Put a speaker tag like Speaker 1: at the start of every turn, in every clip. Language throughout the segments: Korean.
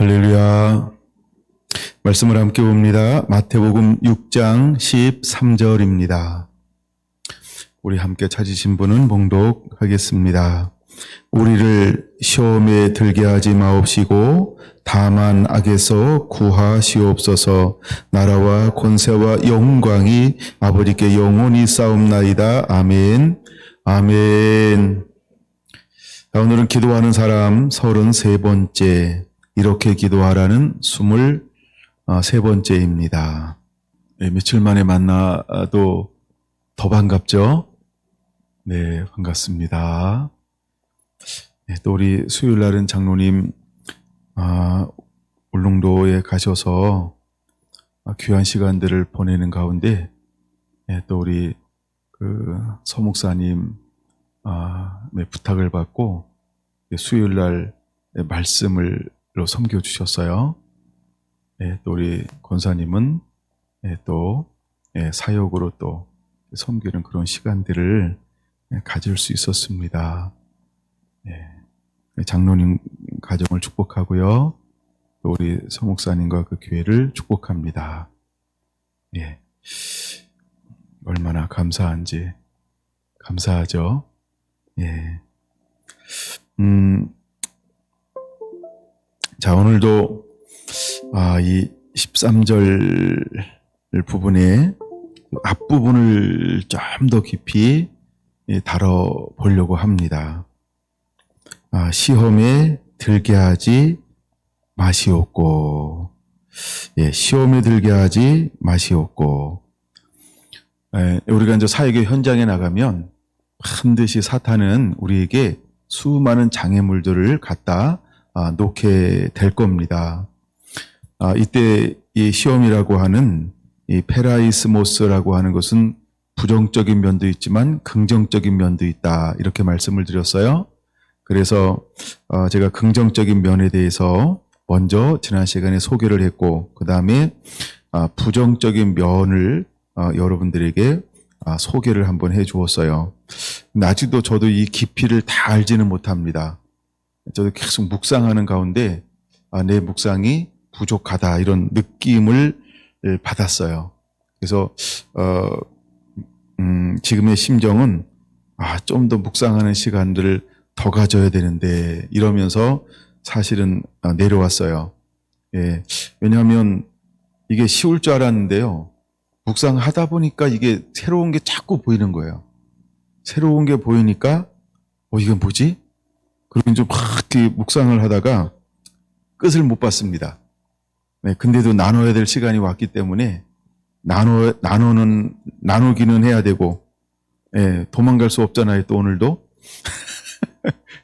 Speaker 1: 할렐루야. 말씀을 함께 봅니다. 마태복음 6장 13절입니다. 우리 함께 찾으신 분은 봉독하겠습니다. 우리를 시험에 들게 하지 마옵시고 다만 악에서 구하시옵소서. 나라와 권세와 영광이 아버지께 영원히 싸움나이다. 아멘. 아멘. 자, 오늘은 기도하는 사람 33번째, 이렇게 기도하라는 23번째입니다. 네, 며칠 만에 만나도 더 반갑죠? 네, 반갑습니다. 네, 또 우리 수요일 날은 장로님 울릉도에 가셔서 귀한 시간들을 보내는 가운데 네, 또 우리 서 목사님 부탁을 받고 수요일 날 말씀을 섬겨주셨어요. 네, 또 우리 권사님은 또 사역으로 또 섬기는 그런 시간들을 가질 수 있었습니다. 장로님 가정을 축복하고요. 또 우리 서목사님과 그 교회를 축복합니다. 예, 얼마나 감사한지 감사하죠. 예. 자, 오늘도 이 13절 부분의 앞부분을 좀 더 깊이 다뤄보려고 합니다. 시험에 들게 하지 마시옵고, 시험에 들게 하지 마시옵고. 우리가 이제 사역의 현장에 나가면 반드시 사탄은 우리에게 수많은 장애물들을 갖다 놓게 될 겁니다. 이때 이 시험이라고 하는 이 페라이스모스라고 하는 것은 부정적인 면도 있지만 긍정적인 면도 있다, 이렇게 말씀을 드렸어요. 그래서 제가 긍정적인 면에 대해서 먼저 지난 시간에 소개를 했고, 그 다음에 부정적인 면을 여러분들에게 소개를 한번 해 주었어요. 근데 아직도 저도 이 깊이를 다 알지는 못합니다. 저도 계속 묵상하는 가운데 내 묵상이 부족하다, 이런 느낌을 받았어요. 그래서 지금의 심정은 좀 더 묵상하는 시간들을 더 가져야 되는데, 이러면서 사실은 내려왔어요. 왜냐하면 이게 쉬울 줄 알았는데요, 묵상하다 보니까 이게 새로운 게 자꾸 보이는 거예요. 새로운 게 보이니까 이게 뭐지? 그리고 이제 막 이렇게 묵상을 하다가 끝을 못 봤습니다. 근데도 나눠야 될 시간이 왔기 때문에 나누기는 해야 되고, 도망갈 수 없잖아요, 또 오늘도.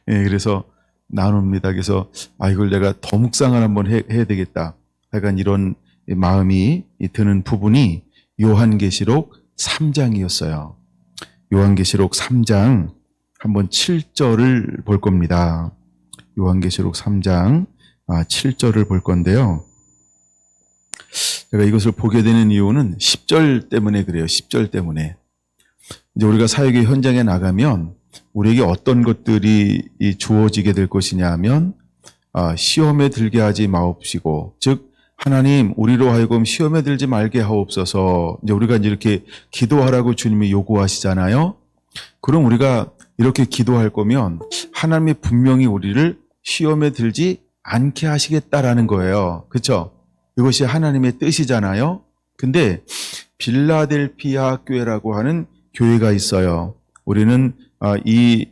Speaker 1: 그래서 나눕니다. 그래서 이걸 내가 더 묵상을 한번 해야 되겠다, 약간 이런 마음이 드는 부분이 요한계시록 3장이었어요. 요한계시록 3장 한번 7절을 볼 겁니다. 요한계시록 3장 7절을 볼 건데요. 제가 이것을 보게 되는 이유는 10절 때문에 그래요. 10절 때문에. 이제 우리가 사역의 현장에 나가면 우리에게 어떤 것들이 주어지게 될 것이냐 하면, 시험에 들게 하지 마옵시고, 즉 하나님, 우리로 하여금 시험에 들지 말게 하옵소서. 이제 우리가 이렇게 기도하라고 주님이 요구하시잖아요. 그럼 우리가 이렇게 기도할 거면 하나님이 분명히 우리를 시험에 들지 않게 하시겠다라는 거예요. 그렇죠? 이것이 하나님의 뜻이잖아요. 근데 빌라델피아 교회라고 하는 교회가 있어요. 우리는 이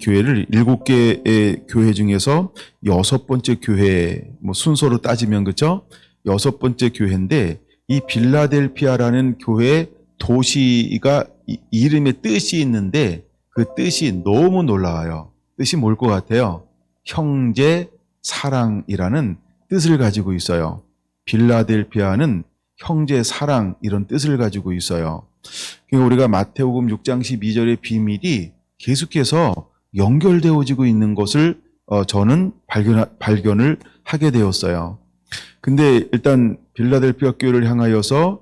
Speaker 1: 교회를 7개의 교회 중에서 6번째 교회, 순서로 따지면 그렇죠? 6번째 교회인데, 이 빌라델피아라는 교회 도시가 이름에 뜻이 있는데, 그 뜻이 너무 놀라워요. 뜻이 뭘 것 같아요? 형제 사랑이라는 뜻을 가지고 있어요. 빌라델피아는 형제 사랑, 이런 뜻을 가지고 있어요. 그러니까 우리가 마태복음 6장 12절의 비밀이 계속해서 연결되어지고 있는 것을 저는 발견을 하게 되었어요. 근데 일단 빌라델피아 교회를 향하여서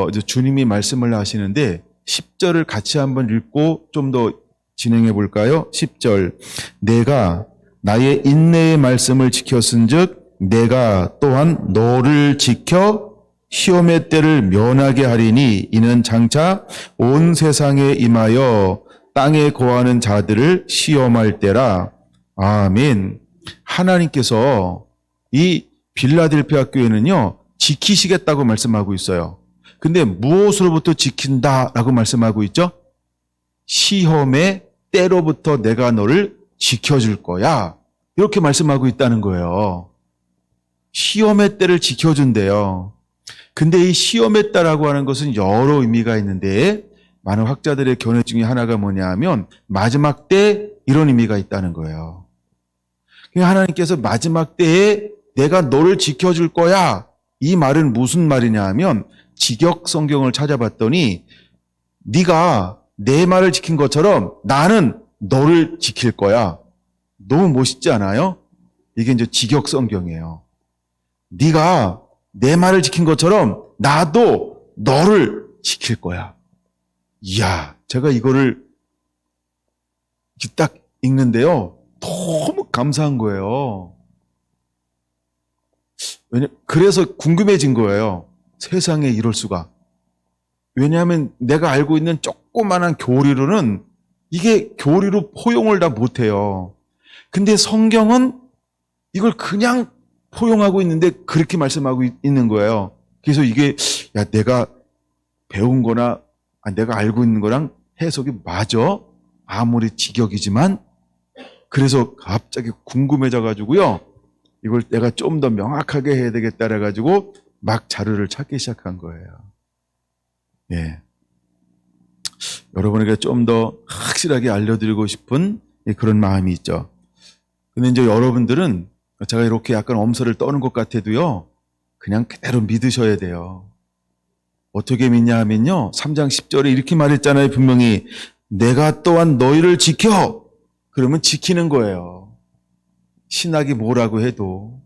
Speaker 1: 이제 주님이 말씀을 하시는데, 10절을 같이 한번 읽고 좀 더 진행해 볼까요? 10절. 내가 나의 인내의 말씀을 지켰은즉 내가 또한 너를 지켜 시험의 때를 면하게 하리니 이는 장차 온 세상에 임하여 땅에 거하는 자들을 시험할 때라. 아멘. 하나님께서 이 빌라델피아 교회는요, 지키시겠다고 말씀하고 있어요. 근데 무엇으로부터 지킨다라고 말씀하고 있죠? 시험의 때로부터 내가 너를 지켜줄 거야. 이렇게 말씀하고 있다는 거예요. 시험의 때를 지켜준대요. 근데 이 시험의 때라고 하는 것은 여러 의미가 있는데 많은 학자들의 견해 중에 하나가 뭐냐 하면 마지막 때 이런 의미가 있다는 거예요. 하나님께서 마지막 때에 내가 너를 지켜줄 거야. 이 말은 무슨 말이냐 하면 직역 성경을 찾아봤더니 네가 내 말을 지킨 것처럼 나는 너를 지킬 거야. 너무 멋있지 않아요? 이게 이제 직역 성경이에요. 네가 내 말을 지킨 것처럼 나도 너를 지킬 거야. 이야, 제가 이거를 딱 읽는데요. 너무 감사한 거예요. 그래서 궁금해진 거예요. 세상에 이럴 수가. 왜냐하면 내가 알고 있는 조그만한 교리로는 이게 교리로 포용을 다 못해요. 근데 성경은 이걸 그냥 포용하고 있는데 그렇게 말씀하고 있는 거예요. 그래서 이게 야 내가 배운 거나 내가 알고 있는 거랑 해석이 맞아? 아무리 직역이지만 그래서 갑자기 궁금해져 가지고요. 이걸 내가 좀 더 명확하게 해야 되겠다 그래가지고 막 자료를 찾기 시작한 거예요. 예. 여러분에게 좀 더 확실하게 알려드리고 싶은 그런 마음이 있죠. 근데 이제 여러분들은 제가 이렇게 약간 엄살을 떠는 것 같아도요, 그냥 그대로 믿으셔야 돼요. 어떻게 믿냐 하면요, 3장 10절에 이렇게 말했잖아요. 분명히 내가 또한 너희를 지켜. 그러면 지키는 거예요. 신학이 뭐라고 해도,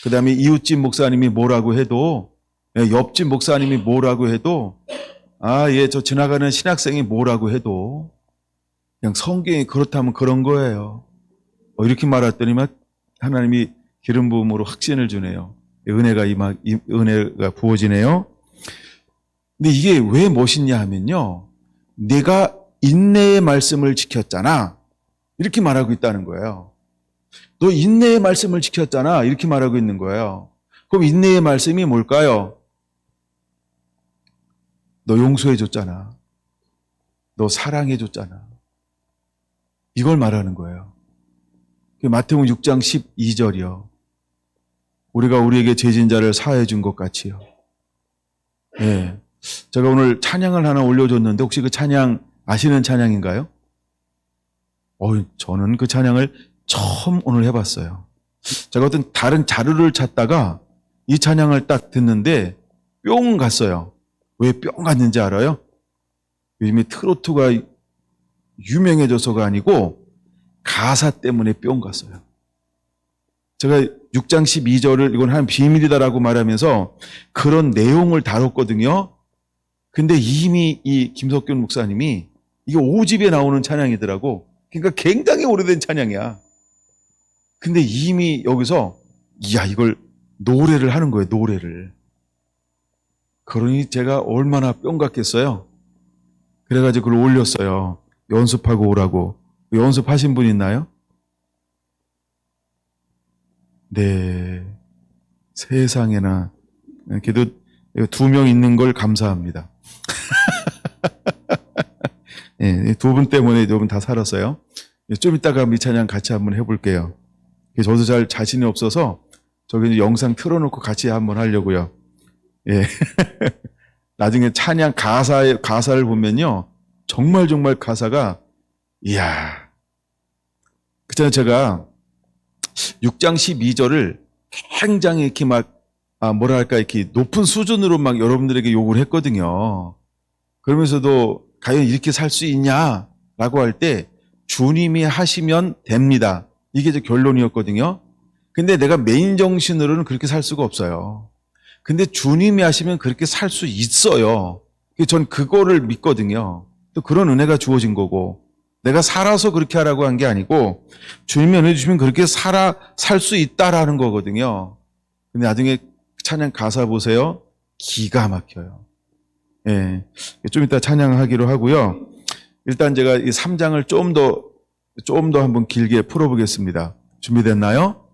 Speaker 1: 그 다음에 이웃집 목사님이 뭐라고 해도, 옆집 목사님이 뭐라고 해도, 저 지나가는 신학생이 뭐라고 해도, 그냥 성경이 그렇다면 그런 거예요. 이렇게 말했더니만 하나님이 기름 부음으로 확신을 주네요. 은혜가 부어지네요. 근데 이게 왜 멋있냐 하면요, 내가 인내의 말씀을 지켰잖아. 이렇게 말하고 있다는 거예요. 너 인내의 말씀을 지켰잖아. 이렇게 말하고 있는 거예요. 그럼 인내의 말씀이 뭘까요? 너 용서해 줬잖아. 너 사랑해 줬잖아. 이걸 말하는 거예요. 마태복음 6장 12절이요. 우리가 우리에게 죄진 자를 사하여 준 것 같이요. 예. 제가 오늘 찬양을 하나 올려줬는데 혹시 그 찬양 아시는 찬양인가요? 저는 그 찬양을 처음 오늘 해봤어요. 제가 어떤 다른 자료를 찾다가 이 찬양을 딱 듣는데 뿅 갔어요. 왜 뿅 갔는지 알아요? 요즘에 트로트가 유명해져서가 아니고 가사 때문에 뿅 갔어요. 제가 6장 12절을 이건 한 비밀이다라고 말하면서 그런 내용을 다뤘거든요. 근데 이미 이 김석균 목사님이 이게 5집에 나오는 찬양이더라고. 그러니까 굉장히 오래된 찬양이야. 근데 이미 여기서 이걸 노래를 하는 거예요. 노래를. 그러니 제가 얼마나 뿅 갔겠어요. 그래가지고 그걸 올렸어요. 연습하고 오라고. 연습하신 분 있나요? 네. 세상에나. 그래도 2명 있는 걸 감사합니다. 네, 2분 때문에 2분 다 살았어요. 좀 이따가 미찬양 같이 한번 해볼게요. 저도 잘 자신이 없어서 저기 영상 틀어놓고 같이 한번 하려고요. 예. 나중에 찬양 가사를 보면요. 정말 가사가, 이야. 그잖아요. 제가 6장 12절을 굉장히 이렇게 이렇게 높은 수준으로 막 여러분들에게 요구를 했거든요. 그러면서도 과연 이렇게 살 수 있냐라고 할 때 주님이 하시면 됩니다. 이게 제 결론이었거든요. 근데 내가 메인 정신으로는 그렇게 살 수가 없어요. 근데 주님이 하시면 그렇게 살 수 있어요. 전 그거를 믿거든요. 또 그런 은혜가 주어진 거고, 내가 살아서 그렇게 하라고 한 게 아니고 주님이 은혜 주시면 그렇게 살 수 있다라는 거거든요. 근데 나중에 찬양 가사 보세요. 기가 막혀요. 예. 좀 이따 찬양하기로 하고요. 일단 제가 이 3장을 좀 더 한번 길게 풀어보겠습니다. 준비됐나요?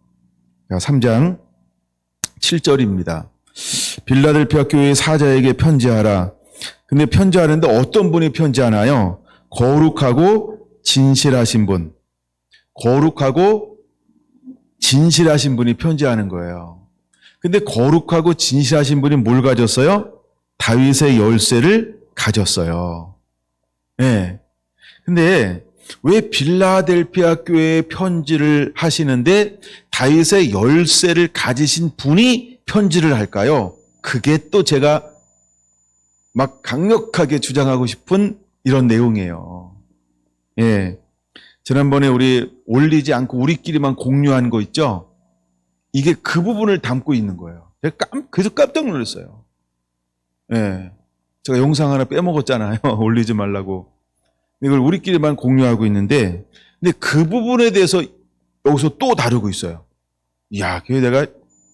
Speaker 1: 자, 3장 7절입니다. 빌라델피아 교회의 사자에게 편지하라. 근데 편지하는데 어떤 분이 편지하나요? 거룩하고 진실하신 분. 거룩하고 진실하신 분이 편지하는 거예요. 근데 거룩하고 진실하신 분이 뭘 가졌어요? 다윗의 열쇠를 가졌어요. 예. 근데 왜 빌라델피아 교회에 편지를 하시는데 다윗의 열쇠를 가지신 분이 편지를 할까요? 그게 또 제가 막 강력하게 주장하고 싶은 이런 내용이에요. 예. 지난번에 우리 올리지 않고 우리끼리만 공유한 거 있죠? 이게 그 부분을 담고 있는 거예요. 제가 그래서 깜짝 놀랐어요. 예. 제가 영상 하나 빼먹었잖아요. 올리지 말라고. 이걸 우리끼리만 공유하고 있는데, 근데 그 부분에 대해서 여기서 또 다루고 있어요. 이야, 그게 내가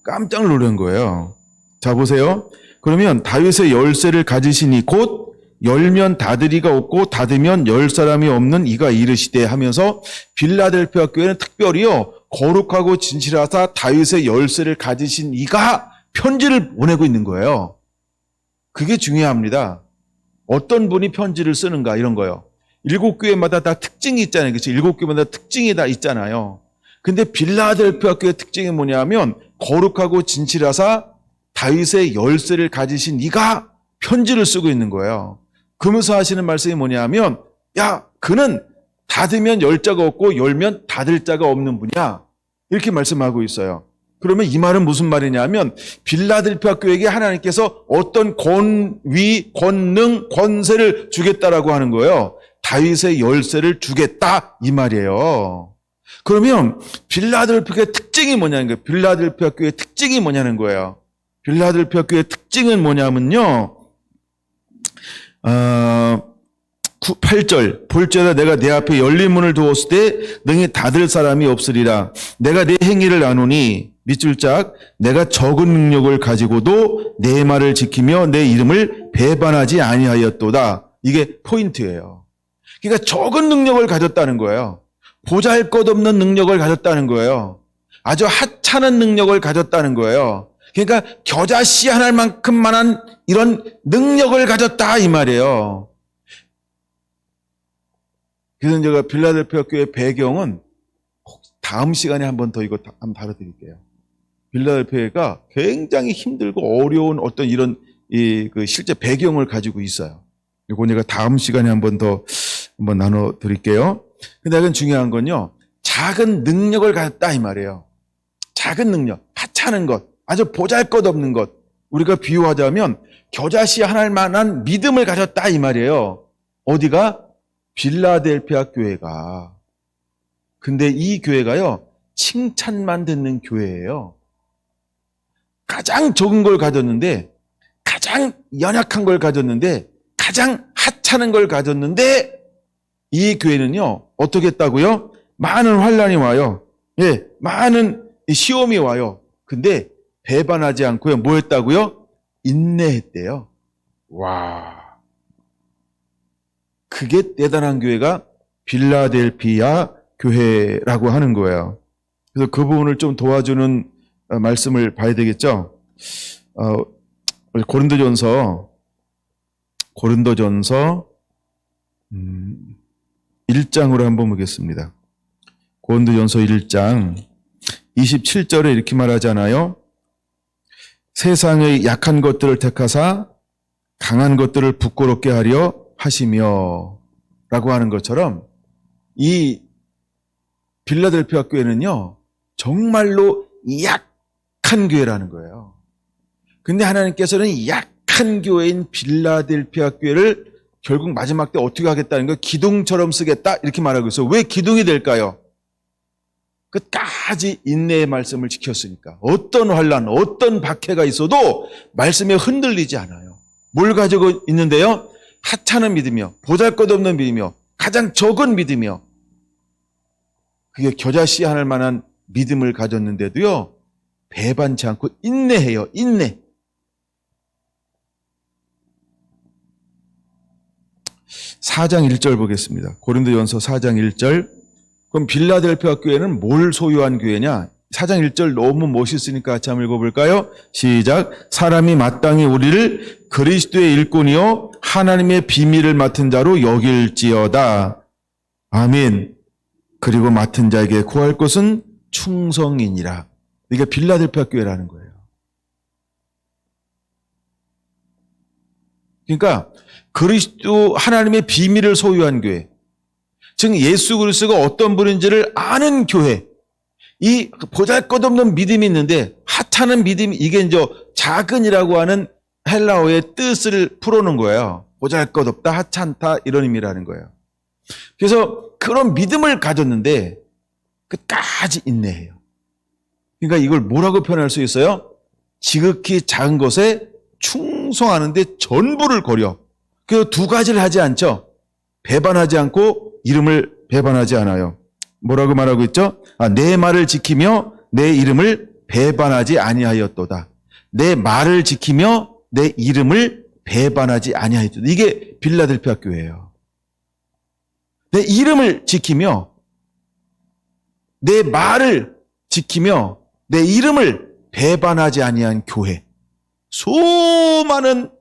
Speaker 1: 깜짝 놀란 거예요. 자, 보세요. 그러면 다윗의 열쇠를 가지시니 곧 열면 닫으리가 없고 닫으면 열 사람이 없는 이가 이르시되 하면서 빌라델피아 교회는 특별히요, 거룩하고 진실하사 다윗의 열쇠를 가지신 이가 편지를 보내고 있는 거예요. 그게 중요합니다. 어떤 분이 편지를 쓰는가 이런 거요. 7교회마다 다 특징이 있잖아요. 그렇죠? 7교회마다 특징이 다 있잖아요. 근데 빌라델피아 교회 특징이 뭐냐면 거룩하고 진실하사 다윗의 열쇠를 가지신 이가 편지를 쓰고 있는 거예요. 그러면서 하시는 말씀이 뭐냐면 야, 그는 닫으면 열 자가 없고 열면 닫을 자가 없는 분이야. 이렇게 말씀하고 있어요. 그러면 이 말은 무슨 말이냐면 빌라델피아 교회에게 하나님께서 어떤 권위, 권능, 권세를 주겠다라고 하는 거예요. 다윗의 열쇠를 주겠다 이 말이에요. 그러면 빌라델피아 교회의 특징이 뭐냐는 거예요. 빌라델피아 교회의 특징이 뭐냐는 거예요. 빌라델피아 교회의 특징은 뭐냐면요. 8절 볼지어다 내가 내 앞에 열린 문을 두었을 때 능히 닫을 사람이 없으리라. 내가 내 행위를 아노니 밑줄 짝 내가 적은 능력을 가지고도 내 말을 지키며 내 이름을 배반하지 아니하였도다. 이게 포인트예요. 그러니까 적은 능력을 가졌다는 거예요. 보잘것없는 능력을 가졌다는 거예요. 아주 하찮은 능력을 가졌다는 거예요. 그러니까 겨자씨 하나 만큼만한 이런 능력을 가졌다 이 말이에요. 그래서 제가 빌라델피아 교회 배경은 다음 시간에 한 번 더 이거 한번 다뤄드릴게요. 빌라델피아가 굉장히 힘들고 어려운 어떤 이런 그 실제 배경을 가지고 있어요. 이거 제가 다음 시간에 한 번 더 한번 나눠드릴게요. 근데 이건 중요한 건요. 작은 능력을 가졌다 이 말이에요. 작은 능력, 하찮은 것, 아주 보잘것없는 것. 우리가 비유하자면 겨자씨 하나만한 믿음을 가졌다 이 말이에요. 어디가? 빌라델피아 교회가. 근데 이 교회가요. 칭찬만 듣는 교회예요. 가장 적은 걸 가졌는데 가장 연약한 걸 가졌는데 가장 하찮은 걸 가졌는데 이 교회는요. 어떻게 했다고요? 많은 환난이 와요. 예, 많은 시험이 와요. 근데 배반하지 않고요. 뭐 했다고요? 인내했대요. 와. 그게 대단한 교회가 빌라델피아 교회라고 하는 거예요. 그래서 그 부분을 좀 도와주는 말씀을 봐야 되겠죠. 고린도전서 1장으로 한번 보겠습니다. 고린도전서 1장 27절에 이렇게 말하잖아요. 세상의 약한 것들을 택하사 강한 것들을 부끄럽게 하려 하시며 라고 하는 것처럼 이 빌라델피아 교회는요. 정말로 약한 교회라는 거예요. 근데 하나님께서는 약한 교회인 빌라델피아 교회를 결국 마지막 때 어떻게 하겠다는 거예요? 기둥처럼 쓰겠다 이렇게 말하고 있어요. 왜 기둥이 될까요? 끝까지 인내의 말씀을 지켰으니까. 어떤 환난, 어떤 박해가 있어도 말씀에 흔들리지 않아요. 뭘 가지고 있는데요? 하찮은 믿음이요. 보잘것없는 믿음이요. 가장 적은 믿음이요. 그게 겨자씨 하늘 만한 믿음을 가졌는데도요. 배반치 않고 인내해요. 인내. 4장 1절 보겠습니다. 고린도전서 4장 1절. 그럼 빌라델피아 교회는 뭘 소유한 교회냐? 4장 1절 너무 멋있으니까 같이 한번 읽어볼까요? 시작. 사람이 마땅히 우리를 그리스도의 일꾼이요 하나님의 비밀을 맡은 자로 여길지어다. 아멘. 그리고 맡은 자에게 구할 것은 충성이니라. 이게 빌라델피아 교회라는 거예요. 그러니까 그리스도 하나님의 비밀을 소유한 교회, 즉 예수 그리스도가 어떤 분인지를 아는 교회, 이 보잘것없는 믿음이 있는데 하찮은 믿음이, 이게 이제 작은이라고 하는 헬라어의 뜻을 풀어놓은 거예요. 보잘것없다, 하찮다 이런 의미라는 거예요. 그래서 그런 믿음을 가졌는데 끝까지 인내해요. 그러니까 이걸 뭐라고 표현할 수 있어요? 지극히 작은 것에 충성하는데 전부를 걸여. 그 두 가지를 하지 않죠. 배반하지 않고 이름을 배반하지 않아요. 뭐라고 말하고 있죠? 내 말을 지키며 내 이름을 배반하지 아니하였도다. 내 말을 지키며 내 이름을 배반하지 아니하였도다. 이게 빌라델피아 교회예요. 내 이름을 지키며 내 말을 지키며 내 이름을 배반하지 아니한 교회. 수많은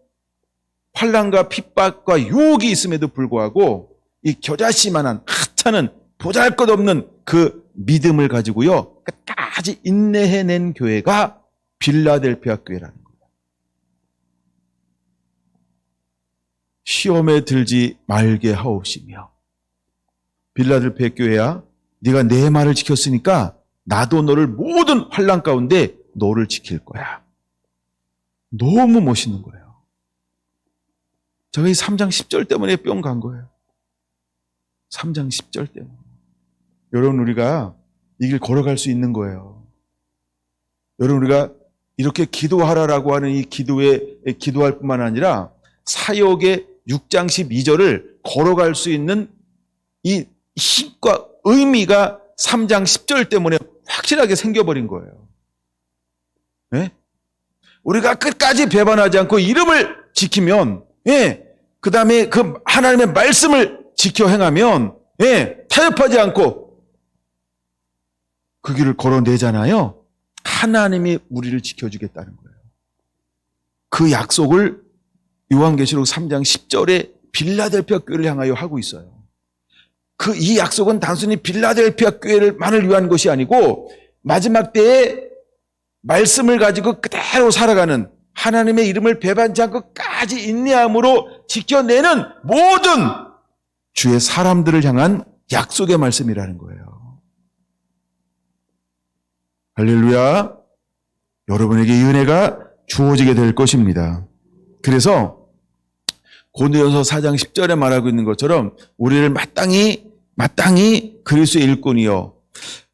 Speaker 1: 환난과 핍박과 유혹이 있음에도 불구하고 이 겨자씨만한 하찮은 보잘것없는 그 믿음을 가지고요 끝까지 인내해낸 교회가 빌라델피아 교회라는 거예요. 시험에 들지 말게 하옵시며. 빌라델피아 교회야, 네가 내 말을 지켰으니까 나도 너를 모든 환난 가운데 너를 지킬 거야. 너무 멋있는 거예요. 제가 이 3장 10절 때문에 뿅 간 거예요. 3장 10절 때문에. 여러분, 우리가 이 길 걸어갈 수 있는 거예요. 여러분, 우리가 이렇게 기도하라라고 하는 이 기도에 기도할 뿐만 아니라 사역의 6장 12절을 걸어갈 수 있는 이 힘과 의미가 3장 10절 때문에 확실하게 생겨버린 거예요. 네? 우리가 끝까지 배반하지 않고 이름을 지키면, 그 다음에 그 하나님의 말씀을 지켜 행하면, 타협하지 않고 그 길을 걸어내잖아요. 하나님이 우리를 지켜주겠다는 거예요. 그 약속을 요한계시록 3장 10절에 빌라델피아 교회를 향하여 하고 있어요. 이 약속은 단순히 빌라델피아 교회만을 위한 것이 아니고 마지막 때에 말씀을 가지고 그대로 살아가는, 하나님의 이름을 배반치 않고 끝까지 인내함으로 지켜내는 모든 주의 사람들을 향한 약속의 말씀이라는 거예요. 할렐루야. 여러분에게 이 은혜가 주어지게 될 것입니다. 그래서 고린도전서 4장 10절에 말하고 있는 것처럼 우리를 마땅히 그리스도의 일꾼이요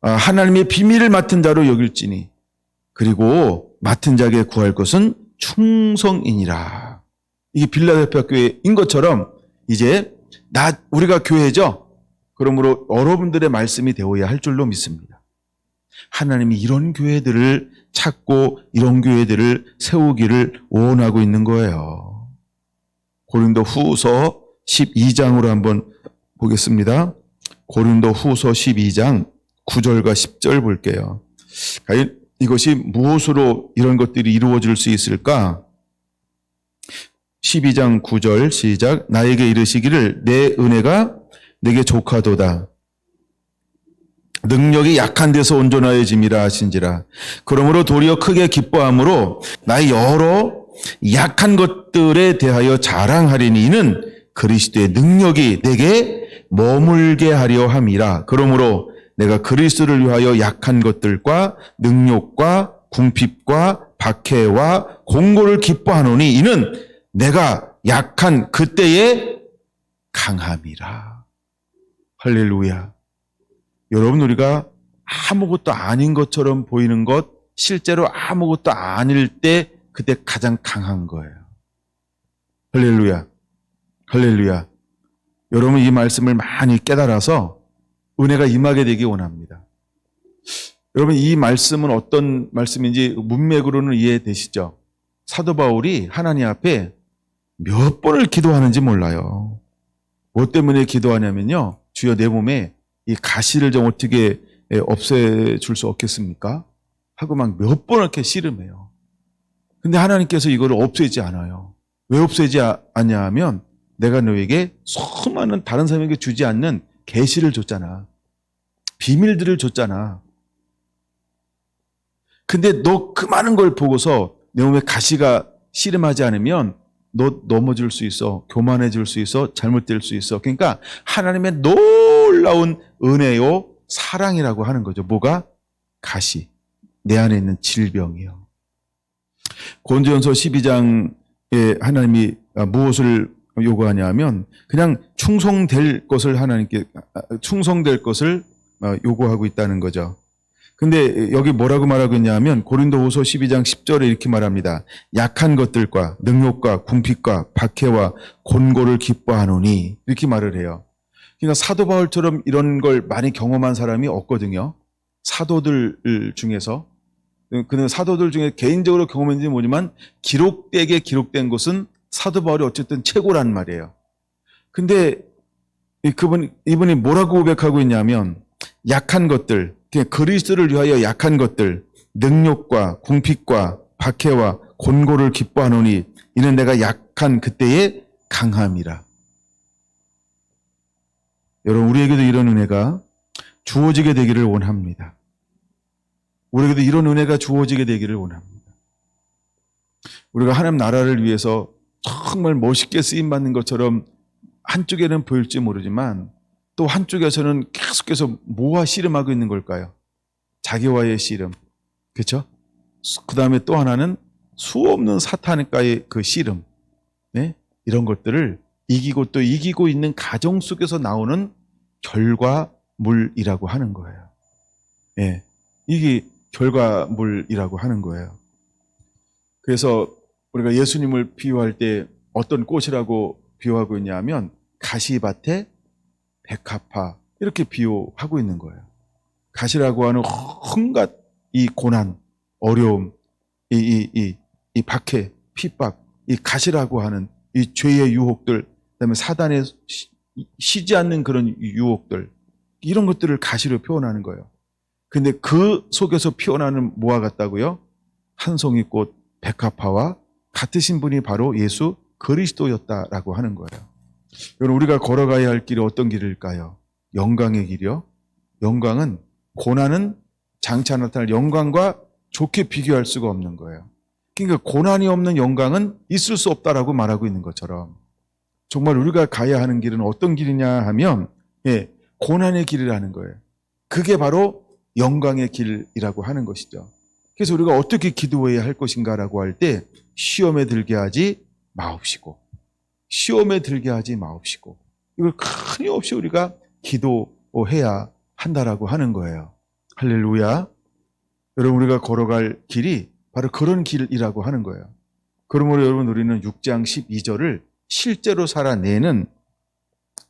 Speaker 1: 하나님의 비밀을 맡은 자로 여길지니 그리고 맡은 자에게 구할 것은 충성이니라. 이게 빌라델피아 교회인 것처럼 이제 우리가 교회죠. 그러므로 여러분들의 말씀이 되어야 할 줄로 믿습니다. 하나님이 이런 교회들을 찾고 이런 교회들을 세우기를 원하고 있는 거예요. 고린도 후서 12장으로 한번 보겠습니다. 고린도 후서 12장 9절과 10절 볼게요. 이것이 무엇으로 이런 것들이 이루어질 수 있을까? 12장 9절 시작. 나에게 이르시기를 내 은혜가 내게 족하도다. 능력이 약한 데서 온전하여짐이라 하신지라. 그러므로 도리어 크게 기뻐함으로 나의 여러 약한 것들에 대하여 자랑하리니 이는 그리스도의 능력이 내게 머물게 하려 함이라. 그러므로 내가 그리스도를 위하여 약한 것들과 능욕과 궁핍과 박해와 공고를 기뻐하노니 이는 내가 약한 그때의 강함이라. 할렐루야. 여러분, 우리가 아무것도 아닌 것처럼 보이는 것, 실제로 아무것도 아닐 때 그때 가장 강한 거예요. 할렐루야. 할렐루야. 여러분, 이 말씀을 많이 깨달아서 은혜가 임하게 되기 원합니다. 여러분, 이 말씀은 어떤 말씀인지 문맥으로는 이해되시죠? 사도 바울이 하나님 앞에 몇 번을 기도하는지 몰라요. 뭐 때문에 기도하냐면요. 주여, 내 몸에 이 가시를 좀 어떻게 없애줄 수 없겠습니까? 하고 막 몇 번을 이렇게 씨름해요. 근데 하나님께서 이걸 없애지 않아요. 왜 없애지 않냐 하면 내가 너에게 수많은 다른 사람에게 주지 않는 계시를 줬잖아. 비밀들을 줬잖아. 근데 너 그 많은 걸 보고서 내 몸에 가시가 씨름하지 않으면 너 넘어질 수 있어. 교만해질 수 있어. 잘못될 수 있어. 그러니까 하나님의 놀라운 은혜요, 사랑이라고 하는 거죠. 뭐가? 가시. 내 안에 있는 질병이요. 고린도전서 12장에 하나님이 무엇을 요구하냐 하면 그냥 충성될 것을 하나님께 충성될 것을 요구하고 있다는 거죠. 근데 여기 뭐라고 말하고 있냐면 고린도후서 12장 10절에 이렇게 말합니다. 약한 것들과 능욕과 궁핍과 박해와 곤고를 기뻐하노니, 이렇게 말을 해요. 그러니까 사도 바울처럼 이런 걸 많이 경험한 사람이 없거든요. 사도들 중에서. 그는 사도들 중에 개인적으로 경험했는지 모르지만 기록되게 기록된 것은 사도 바울이 어쨌든 최고란 말이에요. 근데 이분이 뭐라고 고백하고 있냐면 약한 것들, 그리스도를 위하여 약한 것들, 능욕과 궁핍과 박해와 곤고를 기뻐하노니 이는 내가 약한 그때의 강함이라. 여러분, 우리에게도 이런 은혜가 주어지게 되기를 원합니다. 우리에게도 이런 은혜가 주어지게 되기를 원합니다. 우리가 하나님 나라를 위해서 정말 멋있게 쓰임받는 것처럼 한쪽에는 보일지 모르지만 또 한쪽에서는 계속해서 뭐와 씨름하고 있는 걸까요? 자기와의 씨름. 그렇죠? 그 다음에 또 하나는 수없는 사탄과의 그 씨름. 네? 이런 것들을 이기고 또 이기고 있는 가정 속에서 나오는 결과물이라고 하는 거예요. 네. 이게 결과물이라고 하는 거예요. 그래서 우리가 예수님을 비유할 때 어떤 꽃이라고 비유하고 있냐면 가시밭에 백합화, 이렇게 비유하고 있는 거예요. 가시라고 하는 온갖 이 고난, 어려움, 이 박해, 핍박, 이 가시라고 하는 이 죄의 유혹들, 그다음에 사단의 쉬지 않는 그런 유혹들, 이런 것들을 가시로 표현하는 거예요. 근데 그 속에서 피어나는 뭐와 같다고요? 한 송이 꽃 백합화와 같으신 분이 바로 예수 그리스도였다라고 하는 거예요. 여러분, 우리가 걸어가야 할 길이 어떤 길일까요? 영광의 길이요. 영광은, 고난은 장차 나타날 영광과 좋게 비교할 수가 없는 거예요. 그러니까 고난이 없는 영광은 있을 수 없다라고 말하고 있는 것처럼 정말 우리가 가야 하는 길은 어떤 길이냐 하면 고난의 길이라는 거예요. 그게 바로 영광의 길이라고 하는 것이죠. 그래서 우리가 어떻게 기도해야 할 것인가라고 할 때 시험에 들게 하지 마옵시고, 시험에 들게 하지 마옵시고, 이걸 끊임없이 우리가 기도해야 한다라고 하는 거예요. 할렐루야. 여러분, 우리가 걸어갈 길이 바로 그런 길이라고 하는 거예요. 그러므로 여러분, 우리는 6장 12절을 실제로 살아내는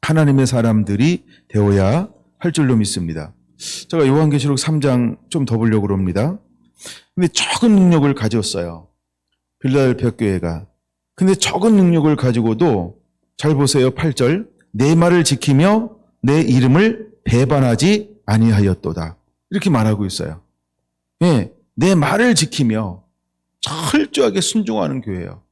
Speaker 1: 하나님의 사람들이 되어야 할 줄로 믿습니다. 제가 요한계시록 3장 좀 더 보려고 합니다. 근데 적은 능력을 가졌어요. 빌라델피아 교회가. 근데 적은 능력을 가지고도 잘 보세요. 8절. 내 말을 지키며 내 이름을 배반하지 아니하였도다. 이렇게 말하고 있어요. 예, 내 말을 지키며 철저하게 순종하는 교회예요.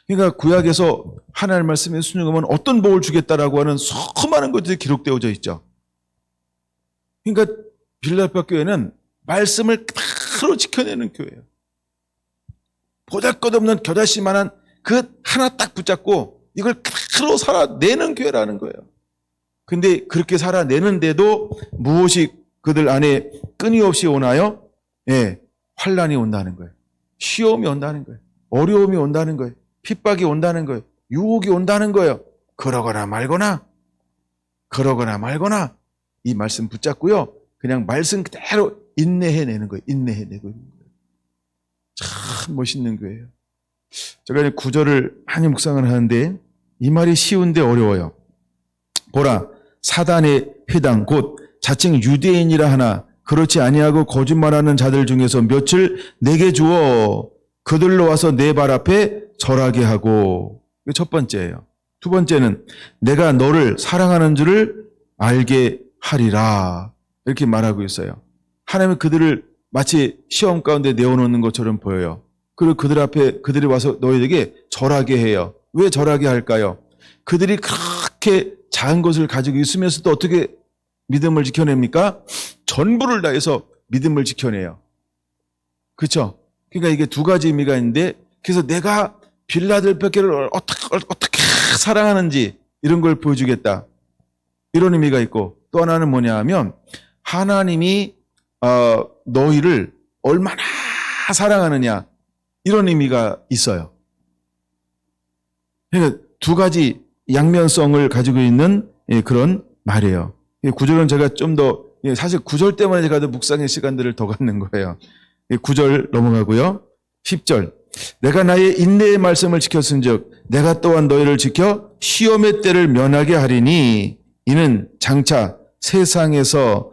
Speaker 1: 그러니까 구약에서 하나님의 말씀에 순종하면 어떤 복을 주겠다라고 하는 수많은 것들이 기록되어져 있죠. 그러니까 빌라델피아 교회는 말씀을 그대로 지켜내는 교회예요. 보잘것없는 겨자씨만한 그 하나 딱 붙잡고 이걸 그대로 살아내는 교회라는 거예요. 근데 그렇게 살아내는데도 무엇이 그들 안에 끊임없이 오나요? 환난이 온다는 거예요. 시험이 온다는 거예요. 어려움이 온다는 거예요. 핍박이 온다는 거예요. 유혹이 온다는 거예요. 그러거나 말거나 이 말씀 붙잡고요. 그냥 말씀 그대로 인내해내는 거예요. 인내해내고 있는 거예요. 참 멋있는 거예요. 제가 이제 구절을 많이 묵상을 하는데 이 말이 쉬운데 어려워요. 보라, 사단의 회당 곧 자칭 유대인이라 하나 그렇지 아니하고 거짓말하는 자들 중에서 몇을 내게 주어 그들로 와서 내 발 앞에 절하게 하고. 이게 첫 번째예요. 두 번째는 내가 너를 사랑하는 줄을 알게 하리라. 이렇게 말하고 있어요. 하나님은 그들을 마치 시험 가운데 내어놓는 것처럼 보여요. 그리고 그들 앞에 그들이 와서 너희에게 절하게 해요. 왜 절하게 할까요? 그들이 그렇게 작은 것을 가지고 있으면서도 어떻게 믿음을 지켜냅니까? 전부를 다해서 믿음을 지켜내요. 그렇죠? 그러니까 이게 두 가지 의미가 있는데, 그래서 내가 빌라델피아를 어떻게 사랑하는지 이런 걸 보여주겠다. 이런 의미가 있고, 또 하나는 뭐냐 하면 하나님이 너희를 얼마나 사랑하느냐, 이런 의미가 있어요. 그러니까 두 가지 양면성을 가지고 있는 그런 말이에요. 구절은 제가 좀 더, 사실 구절 때문에 제가 더 묵상의 시간들을 더 갖는 거예요. 9절 넘어가고요. 10절. 내가 나의 인내의 말씀을 지켰은즉 내가 또한 너희를 지켜 시험의 때를 면하게 하리니 이는 장차 세상에서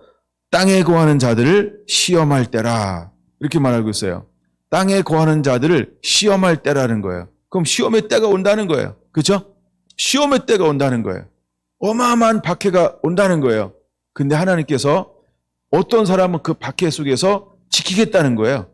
Speaker 1: 땅에 거하는 자들을 시험할 때라. 이렇게 말하고 있어요. 땅에 거하는 자들을 시험할 때라는 거예요. 그럼 시험의 때가 온다는 거예요. 그렇죠? 시험의 때가 온다는 거예요. 어마어마한 박해가 온다는 거예요. 근데 하나님께서 어떤 사람은 그 박해 속에서 지키겠다는 거예요.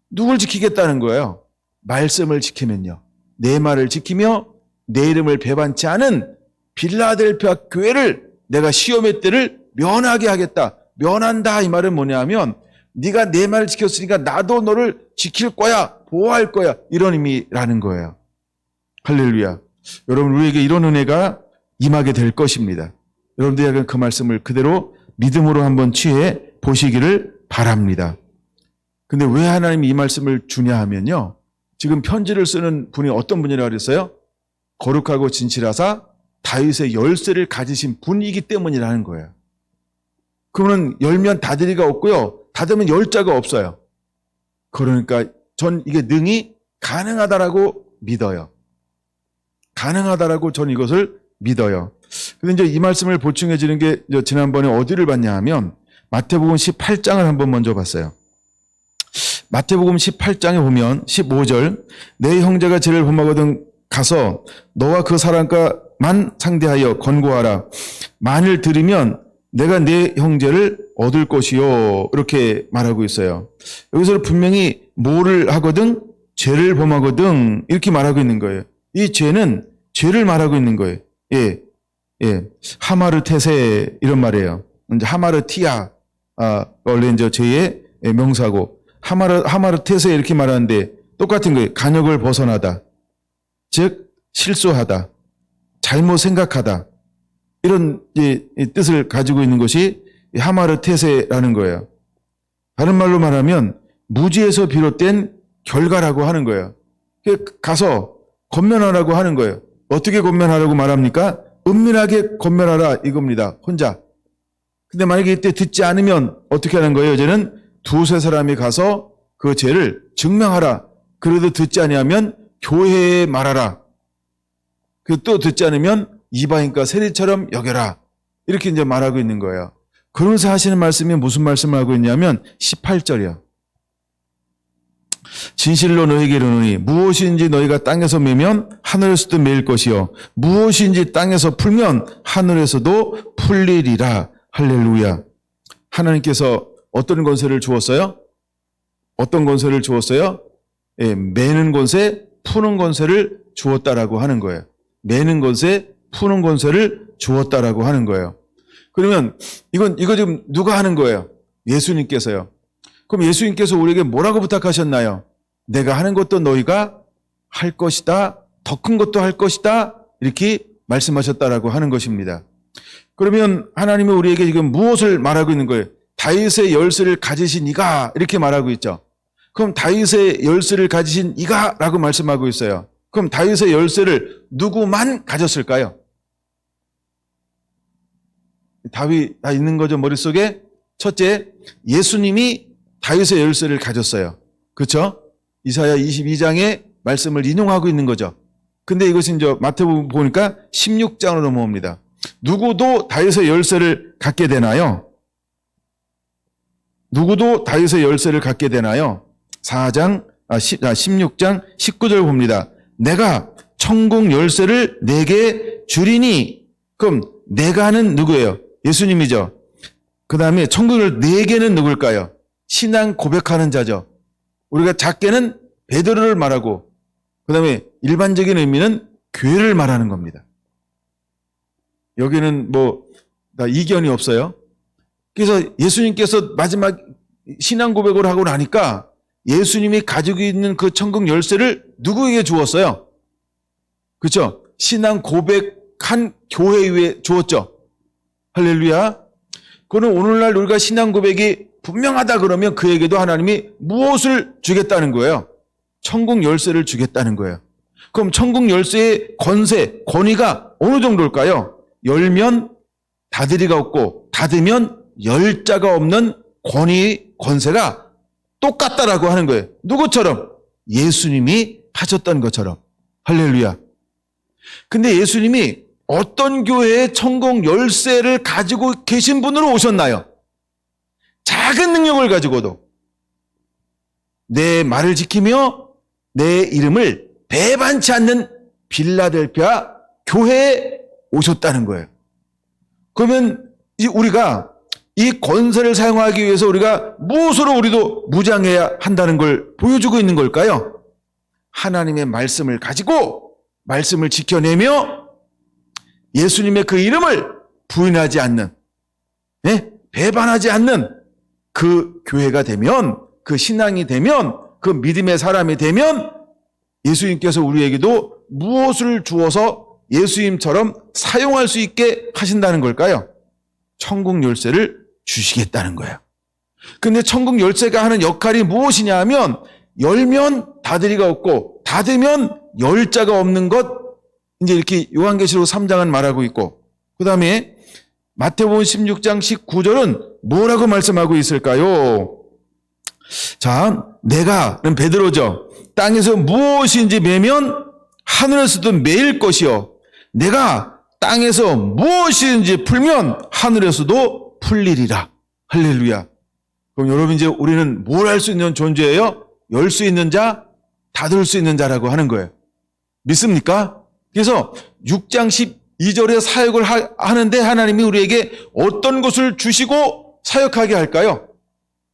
Speaker 1: 누굴 지키겠다는 거예요? 말씀을 지키면요. 내 말을 지키며 내 이름을 배반치 않은 빌라델피아 교회를 내가 시험의 때를 면하게 하겠다. 면한다 이 말은 뭐냐 하면 네가 내 말을 지켰으니까 나도 너를 지킬 거야. 보호할 거야. 이런 의미라는 거예요. 할렐루야. 여러분, 우리에게 이런 은혜가 임하게 될 것입니다. 여러분들에게 그 말씀을 그대로 믿음으로 한번 취해 보시기를 바랍니다. 근데 왜 하나님이 이 말씀을 주냐 하면요. 지금 편지를 쓰는 분이 어떤 분이라고 그랬어요? 거룩하고 진실하사 다윗의 열쇠를 가지신 분이기 때문이라는 거예요. 그러면 열면 닫으리가 없고요. 닫으면 열자가 없어요. 그러니까 전 이게 능히 가능하다라고 믿어요. 가능하다라고 전 이것을 믿어요. 근데 이제 이 말씀을 보충해 주는 게 지난번에 어디를 봤냐 하면 마태복음 18장을 한번 먼저 봤어요. 마태복음 18장에 보면 15절 내 형제가 죄를 범하거든 가서 너와 그 사람과만 상대하여 권고하라. 만일 들으면 내가 내 형제를 얻을 것이요. 이렇게 말하고 있어요. 여기서 분명히 뭐를 하거든? 죄를 범하거든. 이렇게 말하고 있는 거예요. 이 죄는 죄를 말하고 있는 거예요. 예. 하마르테세 이런 말이에요. 이제 하마르티아 원래 이제 죄의 명사고 하마르테세 이렇게 말하는데 똑같은 거예요. 간역을 벗어나다. 즉 실수하다. 잘못 생각하다. 이런 뜻을 가지고 있는 것이 하마르테세라는 거예요. 다른 말로 말하면 무지에서 비롯된 결과라고 하는 거예요. 가서 권면하라고 하는 거예요. 어떻게 권면하라고 말합니까? 은밀하게 권면하라 이겁니다. 혼자. 근데 만약에 이때 듣지 않으면 어떻게 하는 거예요? 이제는 두세 사람이 가서 그 죄를 증명하라. 그래도 듣지 않으면 교회에 말하라. 또 듣지 않으면 이방인과 세리처럼 여겨라. 이렇게 이제 말하고 있는 거예요. 그러면서 하시는 말씀이 무슨 말씀을 하고 있냐면 18절이요. 진실로 너희에게 이르노니 무엇인지 너희가 땅에서 매면 하늘에서도 매일 것이요 무엇인지 땅에서 풀면 하늘에서도 풀리리라. 할렐루야. 하나님께서 어떤 권세를 주었어요? 어떤 권세를 주었어요? 매는 권세, 푸는 권세를 주었다라고 하는 거예요. 매는 권세, 푸는 권세를 주었다라고 하는 거예요. 그러면 이거 지금 누가 하는 거예요? 예수님께서요. 그럼 예수님께서 우리에게 뭐라고 부탁하셨나요? 내가 하는 것도 너희가 할 것이다. 더 큰 것도 할 것이다. 이렇게 말씀하셨다라고 하는 것입니다. 그러면 하나님이 우리에게 지금 무엇을 말하고 있는 거예요? 다윗의 열쇠를 가지신 이가 이렇게 말하고 있죠. 그럼 다윗의 열쇠를 가지신 이가 라고 말씀하고 있어요. 그럼 다윗의 열쇠를 누구만 가졌을까요? 답이 다 있는 거죠, 머릿속에? 첫째, 예수님이 다윗의 열쇠를 가졌어요. 그렇죠? 이사야 22장의 말씀을 인용하고 있는 거죠. 근데 이것은 이제 마태복음 보니까 16장으로 넘어옵니다. 누구도 다윗의 열쇠를 갖게 되나요? 누구도 다윗의 열쇠를 갖게 되나요? 16장 19절 봅니다. 내가 천국 열쇠를 내게 주리니. 그럼 내가는 누구예요? 예수님이죠. 그 다음에 천국을 내게는 누굴까요? 신앙 고백하는 자죠. 우리가 작게는 베드로를 말하고 그 다음에 일반적인 의미는 교회를 말하는 겁니다. 여기는 다 이견이 없어요. 그래서 예수님께서 마지막 신앙 고백을 하고 나니까 예수님이 가지고 있는 그 천국 열쇠를 누구에게 주었어요? 그렇죠? 신앙 고백한 교회 위에 주었죠. 할렐루야. 그는 오늘날 우리가 신앙 고백이 분명하다 그러면 그에게도 하나님이 무엇을 주겠다는 거예요? 천국 열쇠를 주겠다는 거예요. 그럼 천국 열쇠의 권세, 권위가 어느 정도일까요? 열면 닫으리가 없고 닫으면 열 자가 없는 권위, 권세가 똑같다라고 하는 거예요. 누구처럼? 예수님이 하셨던 것처럼. 할렐루야. 근데 예수님이 어떤 교회에 천국 열쇠를 가지고 계신 분으로 오셨나요? 작은 능력을 가지고도 내 말을 지키며 내 이름을 배반치 않는 빌라델피아 교회에 오셨다는 거예요. 그러면 우리가 이 권세를 사용하기 위해서 우리가 무엇으로 우리도 무장해야 한다는 걸 보여주고 있는 걸까요? 하나님의 말씀을 가지고 말씀을 지켜내며 예수님의 그 이름을 부인하지 않는, 배반하지 않는 그 교회가 되면, 그 신앙이 되면, 그 믿음의 사람이 되면 예수님께서 우리에게도 무엇을 주어서 예수님처럼 사용할 수 있게 하신다는 걸까요? 천국 열쇠를 주시겠다는 거예요. 근데 천국 열쇠가 하는 역할이 무엇이냐 하면 열면 닫으리가 없고 닫으면 열 자가 없는 것, 이제 이렇게 요한계시록 3장은 말하고 있고, 그 다음에 마태복음 16장 19절은 뭐라고 말씀하고 있을까요? 자, 내가는 베드로죠. 땅에서 무엇인지 매면 하늘에서도 매일 것이요. 내가 땅에서 무엇인지 풀면 하늘에서도 풀리리라. 할렐루야. 그럼 여러분, 이제 우리는 뭘 할 수 있는 존재예요? 열 수 있는 자, 닫을 수 있는 자라고 하는 거예요. 믿습니까? 그래서 6장 12절에 사역을 하는데 하나님이 우리에게 어떤 것을 주시고 사역하게 할까요?